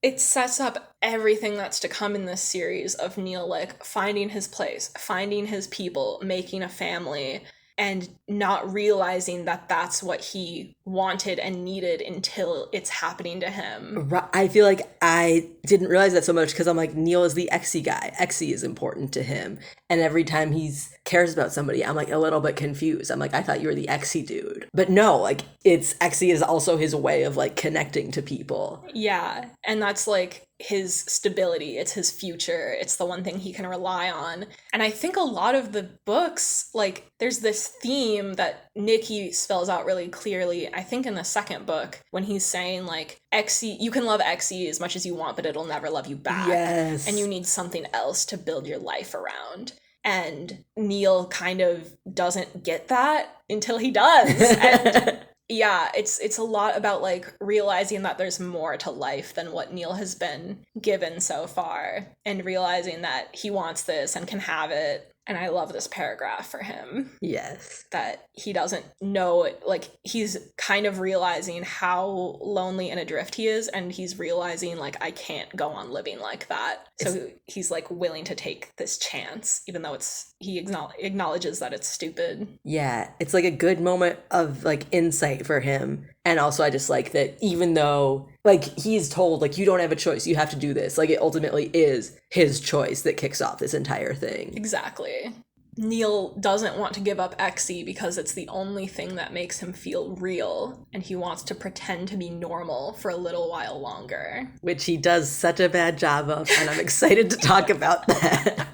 Speaker 1: it sets up everything that's to come in this series of Neil finding his place, finding his people, making a family. and not realizing that that's what he wanted and needed until it's happening to him.
Speaker 2: I feel like I didn't realize that so much because I'm like, Neil is the Exy guy. Exy is important to him. And every time he cares about somebody, I'm like a little bit confused. I'm like, I thought you were the Exy dude. But no, like it's Exy is also his way of like connecting to people.
Speaker 1: Yeah. And that's like his stability. It's his future. It's the one thing he can rely on. And I think a lot of the books, like there's this theme that Nikki spells out really clearly, I think in the second book, when he's saying like, Exy, you can love Exy as much as you want, but it'll never love you back.
Speaker 2: Yes.
Speaker 1: And you need something else to build your life around. And Neil kind of doesn't get that until he does. And yeah, it's a lot about like realizing that there's more to life than what Neil has been given so far, and realizing that he wants this and can have it. And I love this paragraph for him.
Speaker 2: Yes.
Speaker 1: That he doesn't know, like, he's kind of realizing how lonely and adrift he is, and he's realizing, like, I can't go on living like that. So he's, like, willing to take this chance, even though he acknowledges that it's stupid.
Speaker 2: Yeah, it's, like, a good moment of, like, insight for him. And also I just like that even though, like, he's told, like, you don't have a choice, you have to do this. Like, it ultimately is his choice that kicks off this entire thing.
Speaker 1: Exactly. Neil doesn't want to give up Exy because it's the only thing that makes him feel real, and he wants to pretend to be normal for a little while longer.
Speaker 2: Which he does such a bad job of, and I'm excited to talk about that.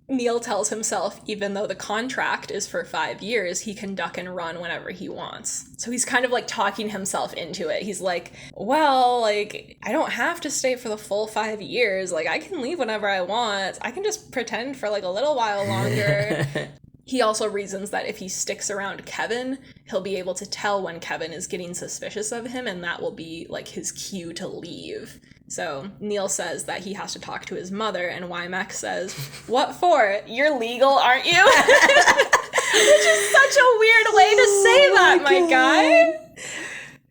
Speaker 1: Neil tells himself, even though the contract is for 5 years, he can duck and run whenever he wants. So he's kind of like talking himself into it. He's like, well, like, I don't have to stay for the full 5 years. Like, I can leave whenever I want. I can just pretend for like a little while longer. He also reasons that if he sticks around Kevin, he'll be able to tell when Kevin is getting suspicious of him, and that will be like his cue to leave. So Neil says that he has to talk to his mother, and Wymack says, what for? You're legal, aren't you? Which is such a weird way to say that, my guy.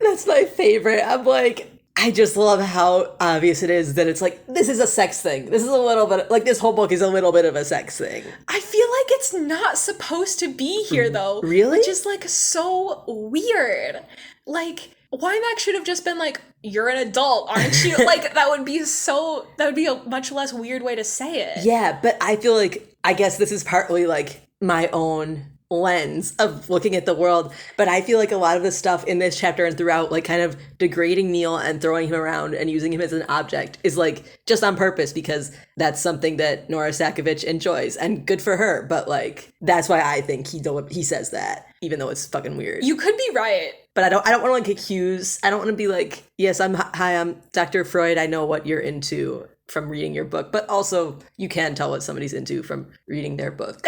Speaker 2: That's my favorite. I'm like, I just love how obvious it is that it's like, this is a sex thing. This is a little bit, like, this whole book is a little bit of a sex thing.
Speaker 1: I feel like it's not supposed to be here, though.
Speaker 2: Really?
Speaker 1: Which is, like, so weird. Like, Wymack should have just been like, you're an adult, aren't you? Like, that would be a much less weird way to say it.
Speaker 2: Yeah, but I feel like, I guess this is partly, like, my own lens of looking at the world, but I feel like a lot of the stuff in this chapter and throughout, like, kind of degrading Neil and throwing him around and using him as an object is, like, just on purpose, because that's something that Nora Sakovich enjoys, and good for her, but, like, that's why I think he says that, even though it's fucking weird.
Speaker 1: You could be right.
Speaker 2: But I don't want to, like, accuse, I don't want to be like, yes, I'm Dr. Freud, I know what you're into from reading your book, but also you can tell what somebody's into from reading their books.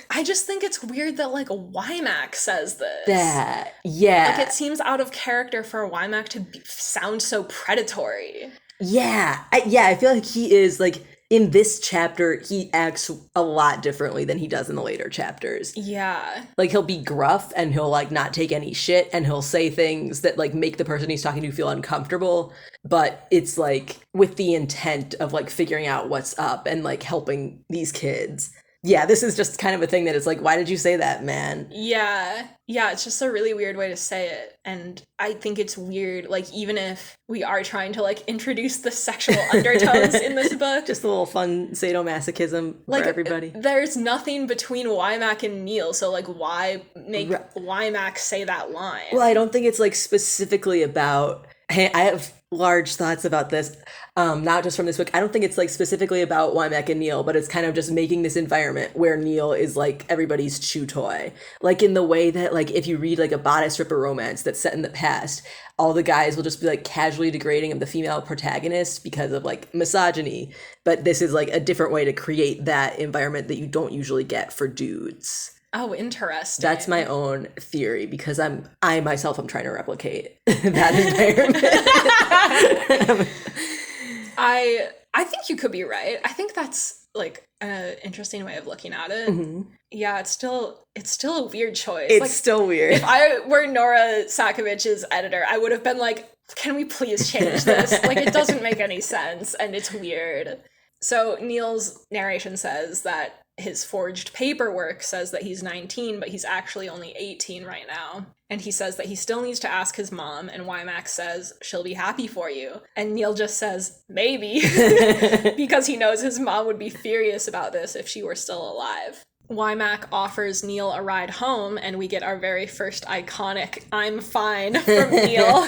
Speaker 1: I just think it's weird that, like, Wymack says this.
Speaker 2: Yeah.
Speaker 1: Like, it seems out of character for Wymack to sound so predatory.
Speaker 2: Yeah. I feel like he is, like, in this chapter, he acts a lot differently than he does in the later chapters.
Speaker 1: Yeah.
Speaker 2: Like, he'll be gruff, and he'll, like, not take any shit, and he'll say things that, like, make the person he's talking to feel uncomfortable, but it's, like, with the intent of, like, figuring out what's up and, like, helping these kids. Yeah, this is just kind of a thing that it's like, why did you say that, man?
Speaker 1: Yeah, it's just a really weird way to say it. And I think it's weird, like, even if we are trying to, like, introduce the sexual undertones in this book.
Speaker 2: Just a little fun sadomasochism
Speaker 1: like,
Speaker 2: for everybody.
Speaker 1: There's nothing between Wymack and Neil, so, like, why make Wymack say that line?
Speaker 2: Well, I don't think it's, like, specifically about... Hey, I have large thoughts about this, not just from this book. I don't think it's, like, specifically about Wymack and Neil, but it's kind of just making this environment where Neil is, like, everybody's chew toy. Like, in the way that, like, if you read, like, a bodice stripper romance that's set in the past, all the guys will just be, like, casually degrading of the female protagonist because of, like, misogyny. But this is, like, a different way to create that environment that you don't usually get for dudes.
Speaker 1: Oh, interesting.
Speaker 2: That's my own theory, because I myself am trying to replicate that environment.
Speaker 1: I think you could be right. I think that's, like, an interesting way of looking at it. Mm-hmm. Yeah, it's still a weird choice.
Speaker 2: It's,
Speaker 1: like,
Speaker 2: still weird.
Speaker 1: If I were Nora Sakovich's editor, I would have been like, can we please change this? Like, it doesn't make any sense, and it's weird. So Neil's narration says that his forged paperwork says that he's 19, but he's actually only 18 right now. And he says that he still needs to ask his mom, and Wymack says she'll be happy for you. And Neil just says, maybe, because he knows his mom would be furious about this if she were still alive. Wymack offers Neil a ride home, and we get our very first iconic "I'm fine" from Neil.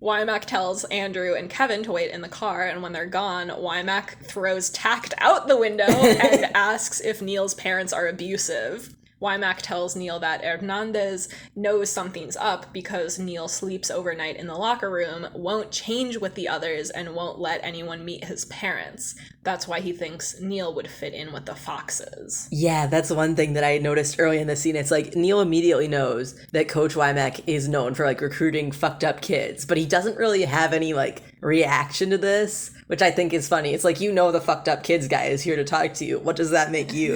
Speaker 1: Wymack tells Andrew and Kevin to wait in the car, and when they're gone, Wymack throws Tact out the window and asks if Neil's parents are abusive. Wymack tells Neil that Hernandez knows something's up because Neil sleeps overnight in the locker room, won't change with the others, and won't let anyone meet his parents. That's why he thinks Neil would fit in with the Foxes.
Speaker 2: Yeah, that's one thing that I noticed early in the scene. It's like Neil immediately knows that Coach Wymack is known for like recruiting fucked up kids, but he doesn't really have any like reaction to this, which I think is funny. It's like, you know, the fucked up kids guy is here to talk to you. What does that make you?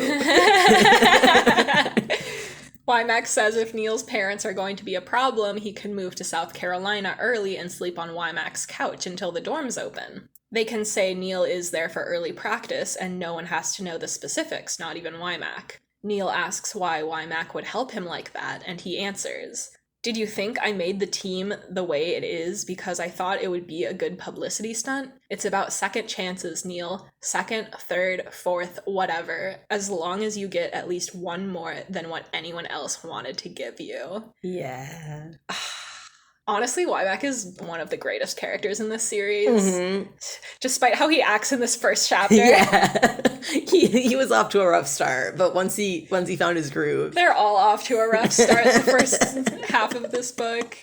Speaker 1: Wymack says if Neil's parents are going to be a problem, he can move to South Carolina early and sleep on Wymack's couch until the dorms open. They can say Neil is there for early practice and no one has to know the specifics, not even Wymack. Neil asks why Wymack would help him like that, and he answers, "Did you think I made the team the way it is because I thought it would be a good publicity stunt? It's about second chances, Neil. Second, third, fourth, whatever. As long as you get at least one more than what anyone else wanted to give you."
Speaker 2: Yeah.
Speaker 1: Honestly, Wymack is one of the greatest characters in this series.
Speaker 2: Mm-hmm.
Speaker 1: Despite how he acts in this first chapter.
Speaker 2: Yeah. he was off to a rough start, but once he found his groove.
Speaker 1: They're all off to a rough start the first half of this book.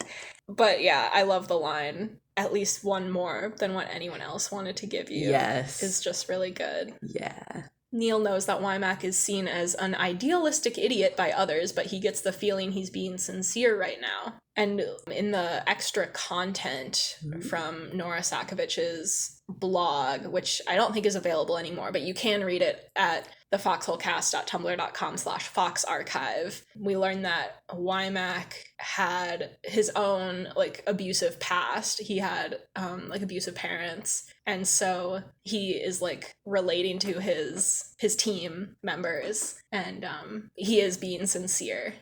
Speaker 1: But yeah, I love the line, "At least one more than what anyone else wanted to give you."
Speaker 2: Yes.
Speaker 1: Is just really good.
Speaker 2: Yeah.
Speaker 1: Neil knows that Wymack is seen as an idealistic idiot by others, but he gets the feeling he's being sincere right now. And in the extra content from Nora Sakovich's blog, which I don't think is available anymore, but you can read it at thefoxholecast.tumblr.com/foxarchive, we learn that Wymack had his own like abusive past. He had like abusive parents, and so he is like relating to his team members, and he is being sincere.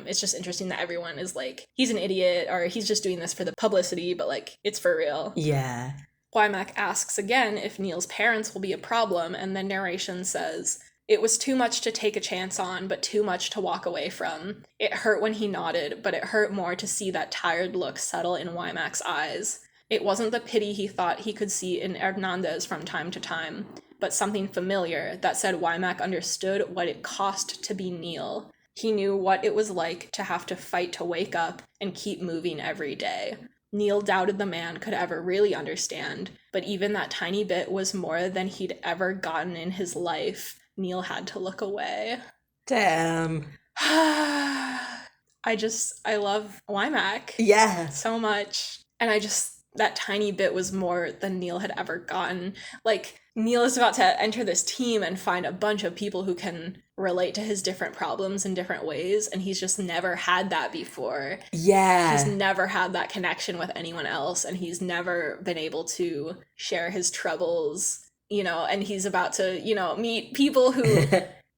Speaker 1: It's just interesting that everyone is like, he's an idiot, or he's just doing this for the publicity, but like, it's for real.
Speaker 2: Yeah.
Speaker 1: Wymack asks again if Neil's parents will be a problem, and the narration says, "It was too much to take a chance on, but too much to walk away from. It hurt when he nodded, but it hurt more to see that tired look settle in Wymack's eyes. It wasn't the pity he thought he could see in Hernandez from time to time, but something familiar that said Wymack understood what it cost to be Neil. He knew what it was like to have to fight to wake up and keep moving every day. Neil doubted the man could ever really understand, but even that tiny bit was more than he'd ever gotten in his life. Neil had to look away."
Speaker 2: Damn.
Speaker 1: I love Wymack.
Speaker 2: Yeah.
Speaker 1: So much. And that tiny bit was more than Neil had ever gotten. Like, Neil is about to enter this team and find a bunch of people who can relate to his different problems in different ways, and he's just never had that before.
Speaker 2: Yeah.
Speaker 1: He's never had that connection with anyone else, and he's never been able to share his troubles, and he's about to, meet people who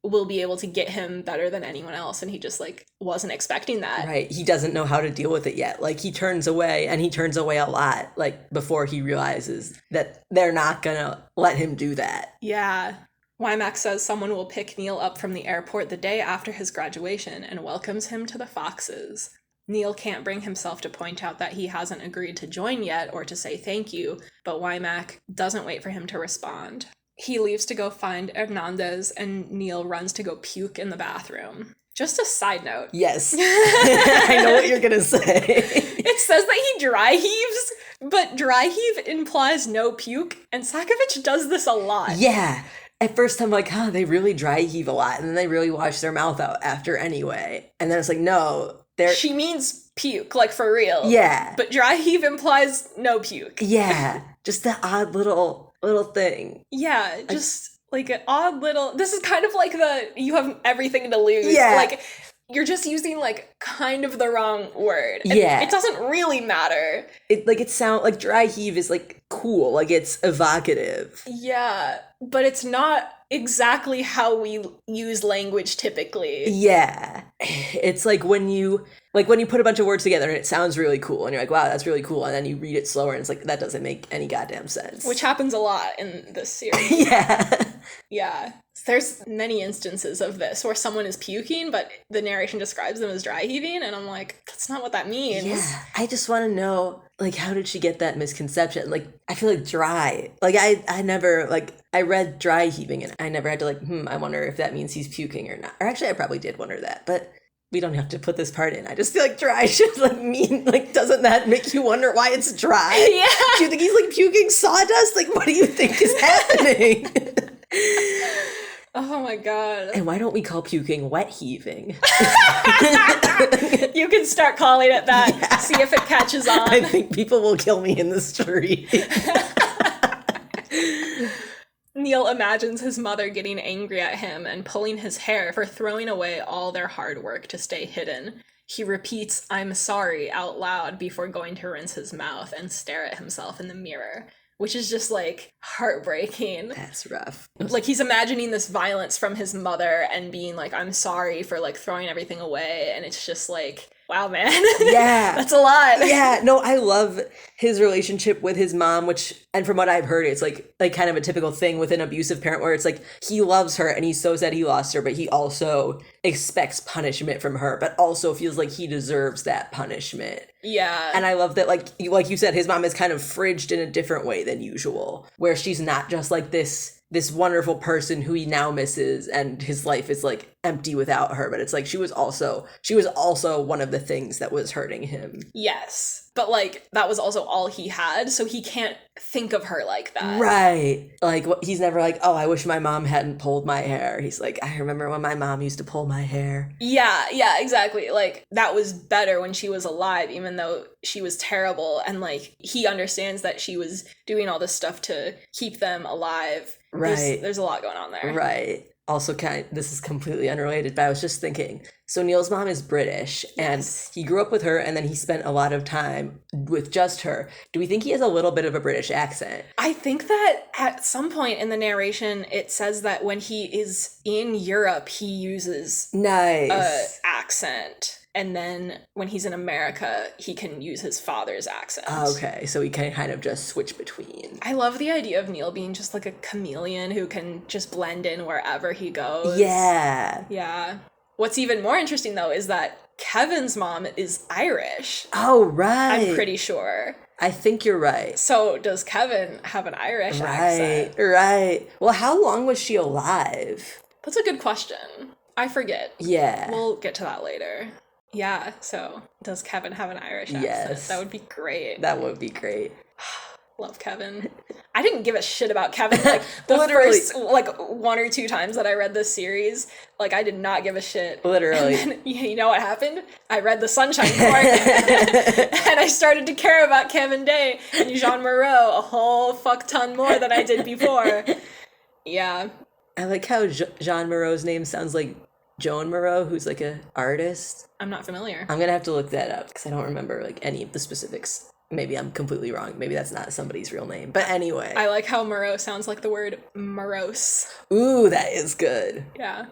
Speaker 1: will be able to get him better than anyone else, and he just like wasn't expecting that.
Speaker 2: Right. He doesn't know how to deal with it yet. Like, he turns away, and he turns away a lot, like, before he realizes that they're not gonna let him do that.
Speaker 1: Yeah. Wymack says someone will pick Neil up from the airport the day after his graduation and welcomes him to the Foxes. Neil can't bring himself to point out that he hasn't agreed to join yet or to say thank you, but Wymack doesn't wait for him to respond. He leaves to go find Hernandez, and Neil runs to go puke in the bathroom. Just a side note.
Speaker 2: Yes. I know what you're gonna say.
Speaker 1: It says that he dry heaves, but dry heave implies no puke, and Sakovich does this a lot.
Speaker 2: Yeah. At first I'm like, they really dry heave a lot, and then they really wash their mouth out after anyway. And then it's like, no,
Speaker 1: she means puke, like for real.
Speaker 2: Yeah.
Speaker 1: But dry heave implies no puke.
Speaker 2: Yeah. Just that odd little thing.
Speaker 1: Yeah, just like an odd little... This is kind of like you have everything to lose.
Speaker 2: Yeah.
Speaker 1: Like, you're just using like kind of the wrong word. And
Speaker 2: yeah.
Speaker 1: It doesn't really matter.
Speaker 2: It sounds like dry heave is like cool. Like, it's evocative.
Speaker 1: Yeah, but it's not exactly how we use language typically.
Speaker 2: Yeah. It's like when you put a bunch of words together and it sounds really cool and you're like, wow, that's really cool. And then you read it slower and it's like, that doesn't make any goddamn sense.
Speaker 1: Which happens a lot in this series.
Speaker 2: Yeah.
Speaker 1: Yeah. There's many instances of this where someone is puking, but the narration describes them as dry heaving, and I'm like, that's not what that means.
Speaker 2: Yeah. I just want to know, like, how did she get that misconception? Like, I feel like dry. Like, I never, like, I read dry heaving and I never had to, like, I wonder if that means he's puking or not. Or actually, I probably did wonder that, but we don't have to put this part in. I just feel like dry should, like, mean, like, doesn't that make you wonder why it's dry?
Speaker 1: Yeah.
Speaker 2: Do you think he's, like, puking sawdust? Like, what do you think is happening?
Speaker 1: Oh my god.
Speaker 2: And why don't we call puking wet heaving?
Speaker 1: You can start calling it that.
Speaker 2: Yeah.
Speaker 1: See if it catches on.
Speaker 2: I think people will kill me in the street.
Speaker 1: Neil imagines his mother getting angry at him and pulling his hair for throwing away all their hard work to stay hidden. He repeats, "I'm sorry," out loud before going to rinse his mouth and stare at himself in the mirror, which is just, like, heartbreaking.
Speaker 2: That's rough.
Speaker 1: Like, he's imagining this violence from his mother and being like, I'm sorry for, like, throwing everything away, and it's just like, wow, man.
Speaker 2: Yeah.
Speaker 1: That's a lot.
Speaker 2: Yeah, no, I love his relationship with his mom, which, and from what I've heard, it's like kind of a typical thing with an abusive parent where it's like he loves her and he's so sad he lost her, but he also expects punishment from her, but also feels like he deserves that punishment.
Speaker 1: Yeah.
Speaker 2: And I love that, like you said, his mom is kind of fridged in a different way than usual, where she's not just like this wonderful person who he now misses and his life is like empty without her, but it's like she was also one of the things that was hurting him.
Speaker 1: Yes. But, like, that was also all he had, so he can't think of her like that.
Speaker 2: Right. Like, he's never like, oh, I wish my mom hadn't pulled my hair. He's like, I remember when my mom used to pull my hair.
Speaker 1: Yeah, exactly. Like, that was better when she was alive, even though she was terrible. And, like, he understands that she was doing all this stuff to keep them alive.
Speaker 2: Right.
Speaker 1: There's a lot going on there.
Speaker 2: Right. Also, this is completely unrelated, but I was just thinking, so Neil's mom is British, and
Speaker 1: Yes.
Speaker 2: he grew up with her, and then he spent a lot of time with just her. Do we think he has a little bit of a British accent?
Speaker 1: I think that at some point in the narration, it says that when he is in Europe, he uses
Speaker 2: Nice.
Speaker 1: accent. And then when he's in America, he can use his father's accent.
Speaker 2: Okay, so he can kind of just switch between.
Speaker 1: I love the idea of Neil being just like a chameleon who can just blend in wherever he goes.
Speaker 2: Yeah.
Speaker 1: Yeah. What's even more interesting, though, is that Kevin's mom is Irish.
Speaker 2: Oh, right.
Speaker 1: I'm pretty sure.
Speaker 2: I think you're right.
Speaker 1: So does Kevin have an Irish accent?
Speaker 2: Right. Well, how long was she alive?
Speaker 1: That's a good question. I forget.
Speaker 2: Yeah.
Speaker 1: We'll get to that later. Yeah, so does Kevin have an Irish accent?
Speaker 2: Yes.
Speaker 1: That would be great.
Speaker 2: That would be great.
Speaker 1: Love Kevin. I didn't give a shit about Kevin, like, the
Speaker 2: Literally.
Speaker 1: first, like, 1 or 2 times that I read this series. Like, I did not give a shit.
Speaker 2: Literally.
Speaker 1: And then, you know what happened? I read The Sunshine Court, and I started to care about Kevin Day and Jean Moreau a whole fuck ton more than I did before. Yeah.
Speaker 2: I like how Jean Moreau's name sounds like Joan Moreau, who's like a artist.
Speaker 1: I'm not familiar.
Speaker 2: I'm gonna have to look that up because I don't remember like any of the specifics. Maybe I'm completely wrong. Maybe that's not somebody's real name. But anyway.
Speaker 1: I like how Moreau sounds like the word morose.
Speaker 2: Ooh, that is good.
Speaker 1: Yeah.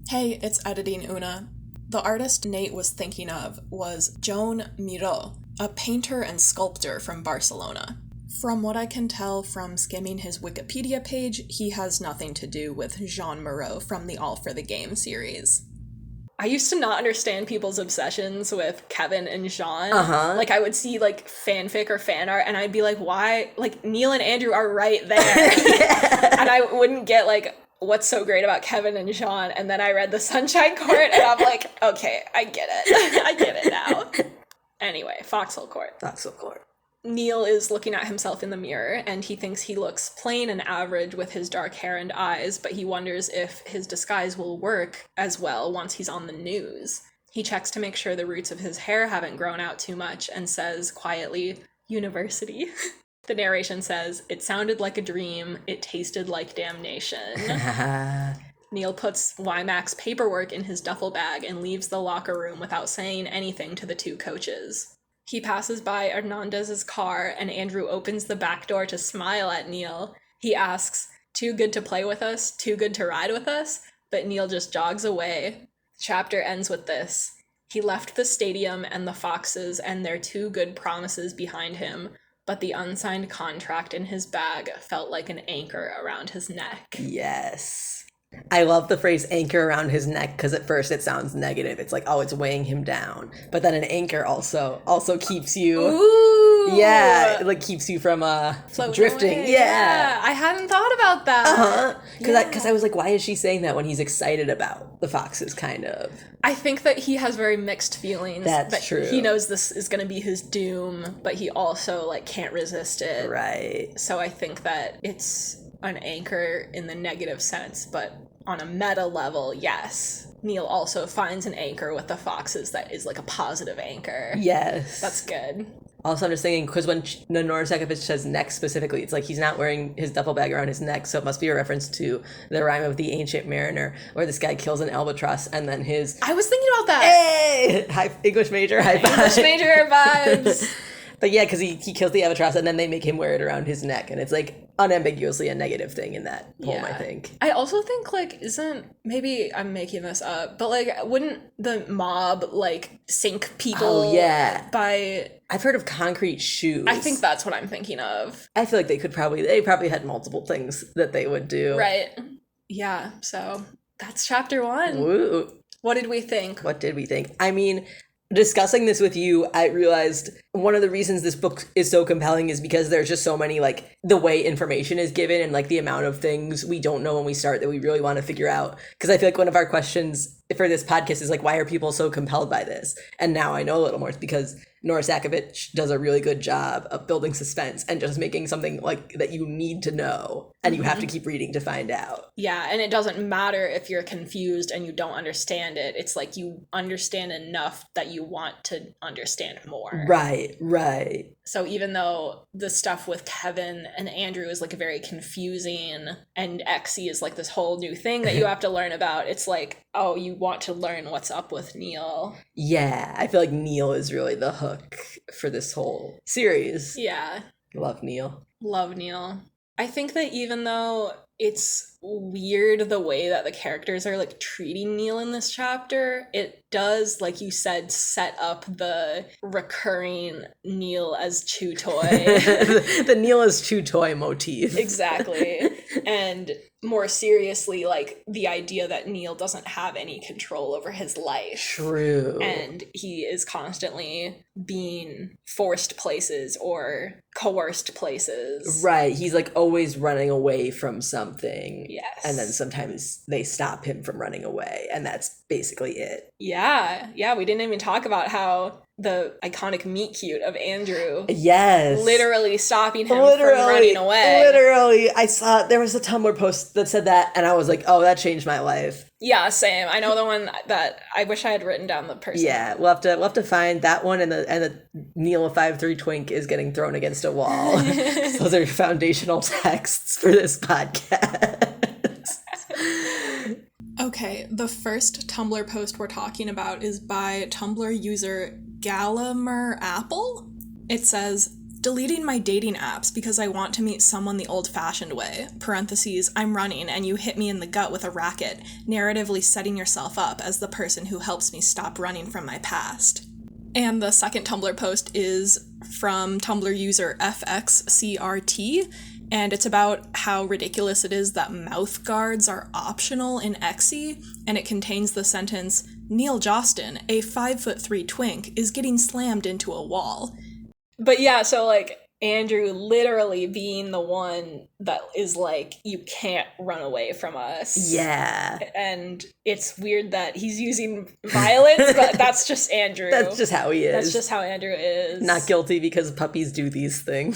Speaker 4: Hey, it's Editing Una. The artist Nate was thinking of was Joan Miró, a painter and sculptor from Barcelona. From what I can tell from skimming his Wikipedia page, he has nothing to do with Jean Moreau from the All for the Game series.
Speaker 1: I used to not understand people's obsessions with Kevin and Jean.
Speaker 2: Uh-huh.
Speaker 1: Like, I would see, like, fanfic or fan art, and I'd be like, why? Like, Neil and Andrew are right there. And I wouldn't get, like, what's so great about Kevin and Jean, and then I read The Sunshine Court, and I'm like, okay, I get it. I get it now. Anyway, Foxhole Court.
Speaker 2: Foxhole Court.
Speaker 1: Neil is looking at himself in the mirror, and he thinks he looks plain and average with his dark hair and eyes, but he wonders if his disguise will work as well once he's on the news. He checks to make sure the roots of his hair haven't grown out too much and says quietly, "University." The narration says, "It sounded like a dream. It tasted like damnation." Neil puts Wymack's paperwork in his duffel bag and leaves the locker room without saying anything to the 2 coaches. He passes by Hernandez's car, and Andrew opens the back door to smile at Neil. He asks, "Too good to play with us? Too good to ride with us?" But Neil just jogs away. The chapter ends with this. He left the stadium and the Foxes and their 2 good promises behind him, but the unsigned contract in his bag felt like an anchor around his neck.
Speaker 2: Yes. I love the phrase anchor around his neck because at first it sounds negative. It's like, oh, it's weighing him down. But then an anchor also keeps you.
Speaker 1: Ooh!
Speaker 2: Yeah, it like keeps you from drifting.
Speaker 1: Away.
Speaker 2: Yeah.
Speaker 1: I hadn't thought about that.
Speaker 2: Because I was like, why is she saying that when he's excited about the Foxes, kind of?
Speaker 1: I think that he has very mixed feelings.
Speaker 2: That's true.
Speaker 1: He knows this is going to be his doom, but he also like can't resist it.
Speaker 2: Right.
Speaker 1: So I think that it's an anchor in the negative sense, but on a meta level, yes. Neil also finds an anchor with the Foxes that is like a positive anchor.
Speaker 2: Yes.
Speaker 1: That's good.
Speaker 2: Also, I'm just thinking, because when Nora Sakovich says neck specifically, it's like he's not wearing his duffel bag around his neck, so it must be a reference to the rhyme of the Ancient Mariner, where this guy kills an albatross, and then his...
Speaker 1: I was thinking about that!
Speaker 2: Hey! English major, high five!
Speaker 1: English major vibes!
Speaker 2: But yeah, because he kills the albatross, and then they make him wear it around his neck, and it's like unambiguously a negative thing in that poem, I think.
Speaker 1: I also think, like, maybe I'm making this up, but, like, wouldn't the mob, like, sink people by...
Speaker 2: I've heard of concrete shoes.
Speaker 1: I think that's what I'm thinking of.
Speaker 2: I feel like they probably had multiple things that they would do.
Speaker 1: Right. Yeah, so that's chapter 1.
Speaker 2: Woo.
Speaker 1: What did we think?
Speaker 2: I mean... Discussing this with you, I realized one of the reasons this book is so compelling is because there's just so many, like, the way information is given and, like, the amount of things we don't know when we start that we really want to figure out. Because I feel like one of our questions for this podcast is, like, why are people so compelled by this? And now I know a little more. It's because Nora Sakovich does a really good job of building suspense and just making something, like, that you need to know. And you have to keep reading to find out.
Speaker 1: Yeah, and it doesn't matter if you're confused and you don't understand it. It's like you understand enough that you want to understand more.
Speaker 2: Right.
Speaker 1: So even though the stuff with Kevin and Andrew is like very confusing and Exie is like this whole new thing that you have to learn about, it's like, oh, you want to learn what's up with Neil.
Speaker 2: Yeah, I feel like Neil is really the hook for this whole series.
Speaker 1: Yeah.
Speaker 2: Love Neil.
Speaker 1: I think that even though it's weird the way that the characters are like treating Neil in this chapter, it does, like you said, set up the recurring Neil as chew toy.
Speaker 2: the Neil as chew toy motif.
Speaker 1: Exactly. And more seriously, like the idea that Neil doesn't have any control over his life.
Speaker 2: True.
Speaker 1: And he is constantly being forced places or coerced places.
Speaker 2: Right. He's like always running away from something.
Speaker 1: Yes.
Speaker 2: And then sometimes they stop him from running away. And that's basically it.
Speaker 1: Yeah. We didn't even talk about how the iconic meet cute of Andrew.
Speaker 2: Yes.
Speaker 1: Literally stopping him from running away.
Speaker 2: Literally. I saw there was a Tumblr post that said that, and I was like, oh, that changed my life.
Speaker 1: Yeah, same. I know the one that I wish I had written down the person.
Speaker 2: Yeah, we'll have to find that one, and the Neil 5'3" twink is getting thrown against a wall. Those are foundational texts for this podcast.
Speaker 4: Okay, the first Tumblr post we're talking about is by Tumblr user Gallagher Apple. It says, deleting my dating apps because I want to meet someone the old-fashioned way, parentheses, I'm running and you hit me in the gut with a racket, narratively setting yourself up as the person who helps me stop running from my past. And the second Tumblr post is from Tumblr user FXCRT, and it's about how ridiculous it is that mouth guards are optional in Exie, and it contains the sentence, Neil Jostin, a 5'3" twink, is getting slammed into a wall.
Speaker 1: But yeah, so like Andrew literally being the one that is like, you can't run away from us.
Speaker 2: Yeah.
Speaker 1: And it's weird that he's using violence, but that's just Andrew.
Speaker 2: That's just how he is.
Speaker 1: That's just how Andrew is.
Speaker 2: Not guilty because puppies do these things.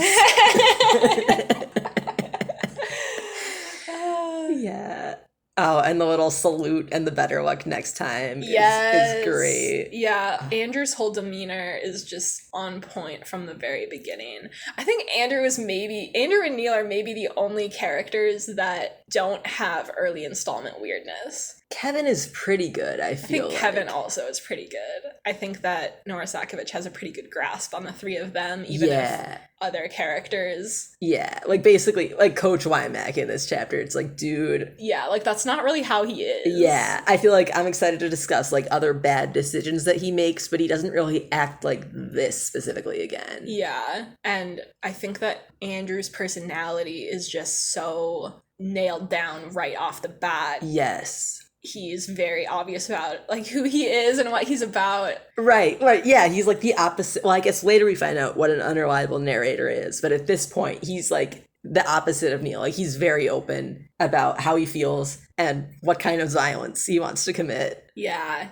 Speaker 2: Yeah. Oh, and the little salute and the better luck next time is great.
Speaker 1: Yeah, Andrew's whole demeanor is just on point from the very beginning. I think Andrew and Neil are maybe the only characters that don't have early installment weirdness.
Speaker 2: Kevin is pretty good, I feel
Speaker 1: think Kevin also is pretty good. I think that Nora Sakovich has a pretty good grasp on the three of them, even if other characters.
Speaker 2: Yeah, like basically, like Coach Wymack in this chapter, it's like, dude.
Speaker 1: Yeah, like that's not really how he is.
Speaker 2: Yeah, I feel like I'm excited to discuss like other bad decisions that he makes, but he doesn't really act like this specifically again.
Speaker 1: Yeah, and I think that Andrew's personality is just so nailed down right off the bat.
Speaker 2: Yes.
Speaker 1: He's very obvious about like who he is and what he's about.
Speaker 2: Right. Yeah, he's like the opposite. Well, I guess later we find out what an unreliable narrator is, but at this point, he's like the opposite of Neil. Like he's very open about how he feels and what kind of violence he wants to commit.
Speaker 1: Yeah.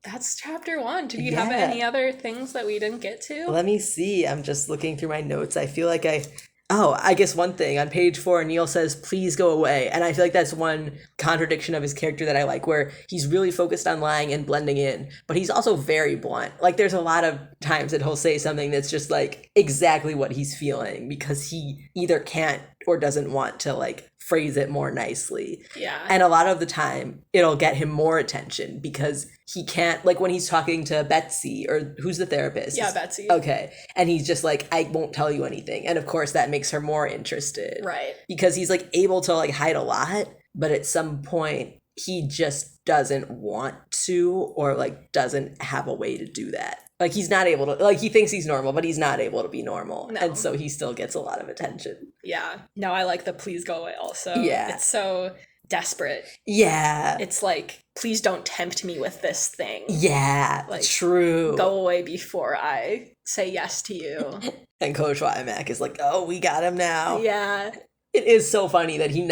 Speaker 1: That's chapter 1. Do you have any other things that we didn't get to?
Speaker 2: Let me see. I'm just looking through my notes. I feel like I guess one thing on page 4, Neil says, please go away. And I feel like that's one contradiction of his character that I like, where he's really focused on lying and blending in, but he's also very blunt. Like there's a lot of times that he'll say something that's just like exactly what he's feeling because he either can't or doesn't want to like phrase it more nicely.
Speaker 1: Yeah.
Speaker 2: And a lot of the time it'll get him more attention because he can't, like when he's talking to Betsy, or who's the therapist?
Speaker 1: Yeah, Betsy.
Speaker 2: Okay. And he's just like, I won't tell you anything. And of course that makes her more interested.
Speaker 1: Right.
Speaker 2: Because he's like able to like hide a lot, but at some point he just doesn't want to, or like doesn't have a way to do that. Like he's not able to, like he thinks he's normal, but he's not able to be normal.
Speaker 1: No.
Speaker 2: And so he still gets a lot of attention.
Speaker 1: Yeah. No, I like the please go away also.
Speaker 2: Yeah.
Speaker 1: It's so desperate.
Speaker 2: Yeah.
Speaker 1: It's like, please don't tempt me with this thing.
Speaker 2: Yeah. Like, true.
Speaker 1: Go away before I say yes to you.
Speaker 2: And Coach Wymack is like, oh, we got him now.
Speaker 1: Yeah.
Speaker 2: It is so funny that he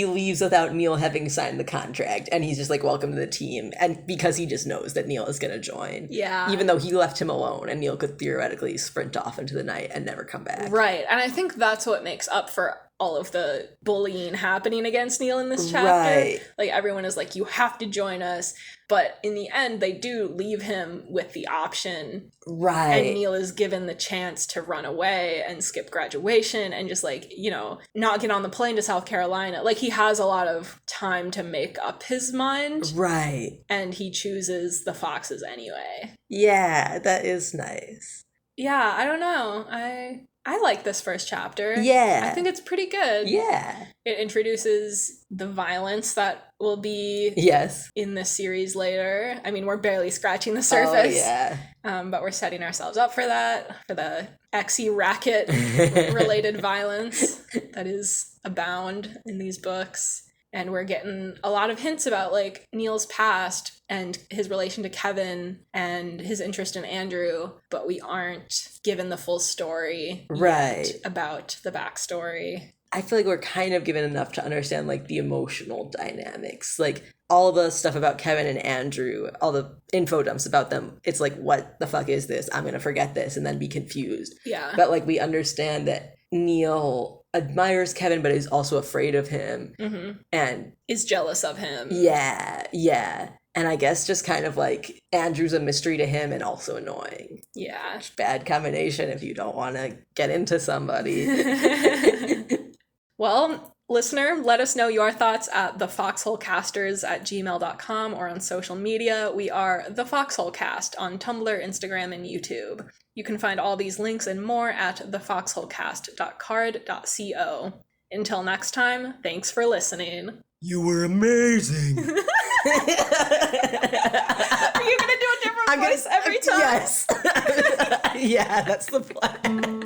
Speaker 2: leaves without Neil having signed the contract, and he's just like, welcome to the team. And because he just knows that Neil is going to join.
Speaker 1: Yeah.
Speaker 2: Even though he left him alone, and Neil could theoretically sprint off into the night and never come back.
Speaker 1: Right. And I think that's what makes up for all of the bullying happening against Neil in this chapter.
Speaker 2: Right.
Speaker 1: Like everyone is like, you have to join us. But in the end, they do leave him with the option.
Speaker 2: Right.
Speaker 1: And Neil is given the chance to run away and skip graduation and just like, you know, not get on the plane to South Carolina. Like he has a lot of time to make up his mind.
Speaker 2: Right.
Speaker 1: And he chooses the foxes anyway.
Speaker 2: Yeah, that is nice.
Speaker 1: Yeah, I don't know. I like this first chapter.
Speaker 2: Yeah.
Speaker 1: I think it's pretty good.
Speaker 2: Yeah.
Speaker 1: It introduces the violence that will be in this series later. I mean, we're barely scratching the surface.
Speaker 2: Oh, yeah.
Speaker 1: But we're setting ourselves up for that, for the Exy racket related violence that is abound in these books. And we're getting a lot of hints about like Neil's past and his relation to Kevin and his interest in Andrew, but we aren't given the full story yet about the backstory.
Speaker 2: I feel like we're kind of given enough to understand like the emotional dynamics. Like all the stuff about Kevin and Andrew, all the info dumps about them, it's like, what the fuck is this? I'm going to forget this and then be confused.
Speaker 1: Yeah.
Speaker 2: But like we understand that Neil admires Kevin but is also afraid of him and
Speaker 1: is jealous of him.
Speaker 2: Yeah. And I guess just kind of like Andrew's a mystery to him and also annoying.
Speaker 1: Yeah.
Speaker 2: Bad combination if you don't want to get into somebody.
Speaker 1: Well, listener, let us know your thoughts at thefoxholecasters@gmail.com or on social media. We are The Foxhole Cast on Tumblr, Instagram, and YouTube. You can find all these links and more at thefoxholecast.card.co. Until next time, thanks for listening.
Speaker 2: You were amazing.
Speaker 1: Are you going to do a different voice every time?
Speaker 2: Yes. Yeah, that's the plan.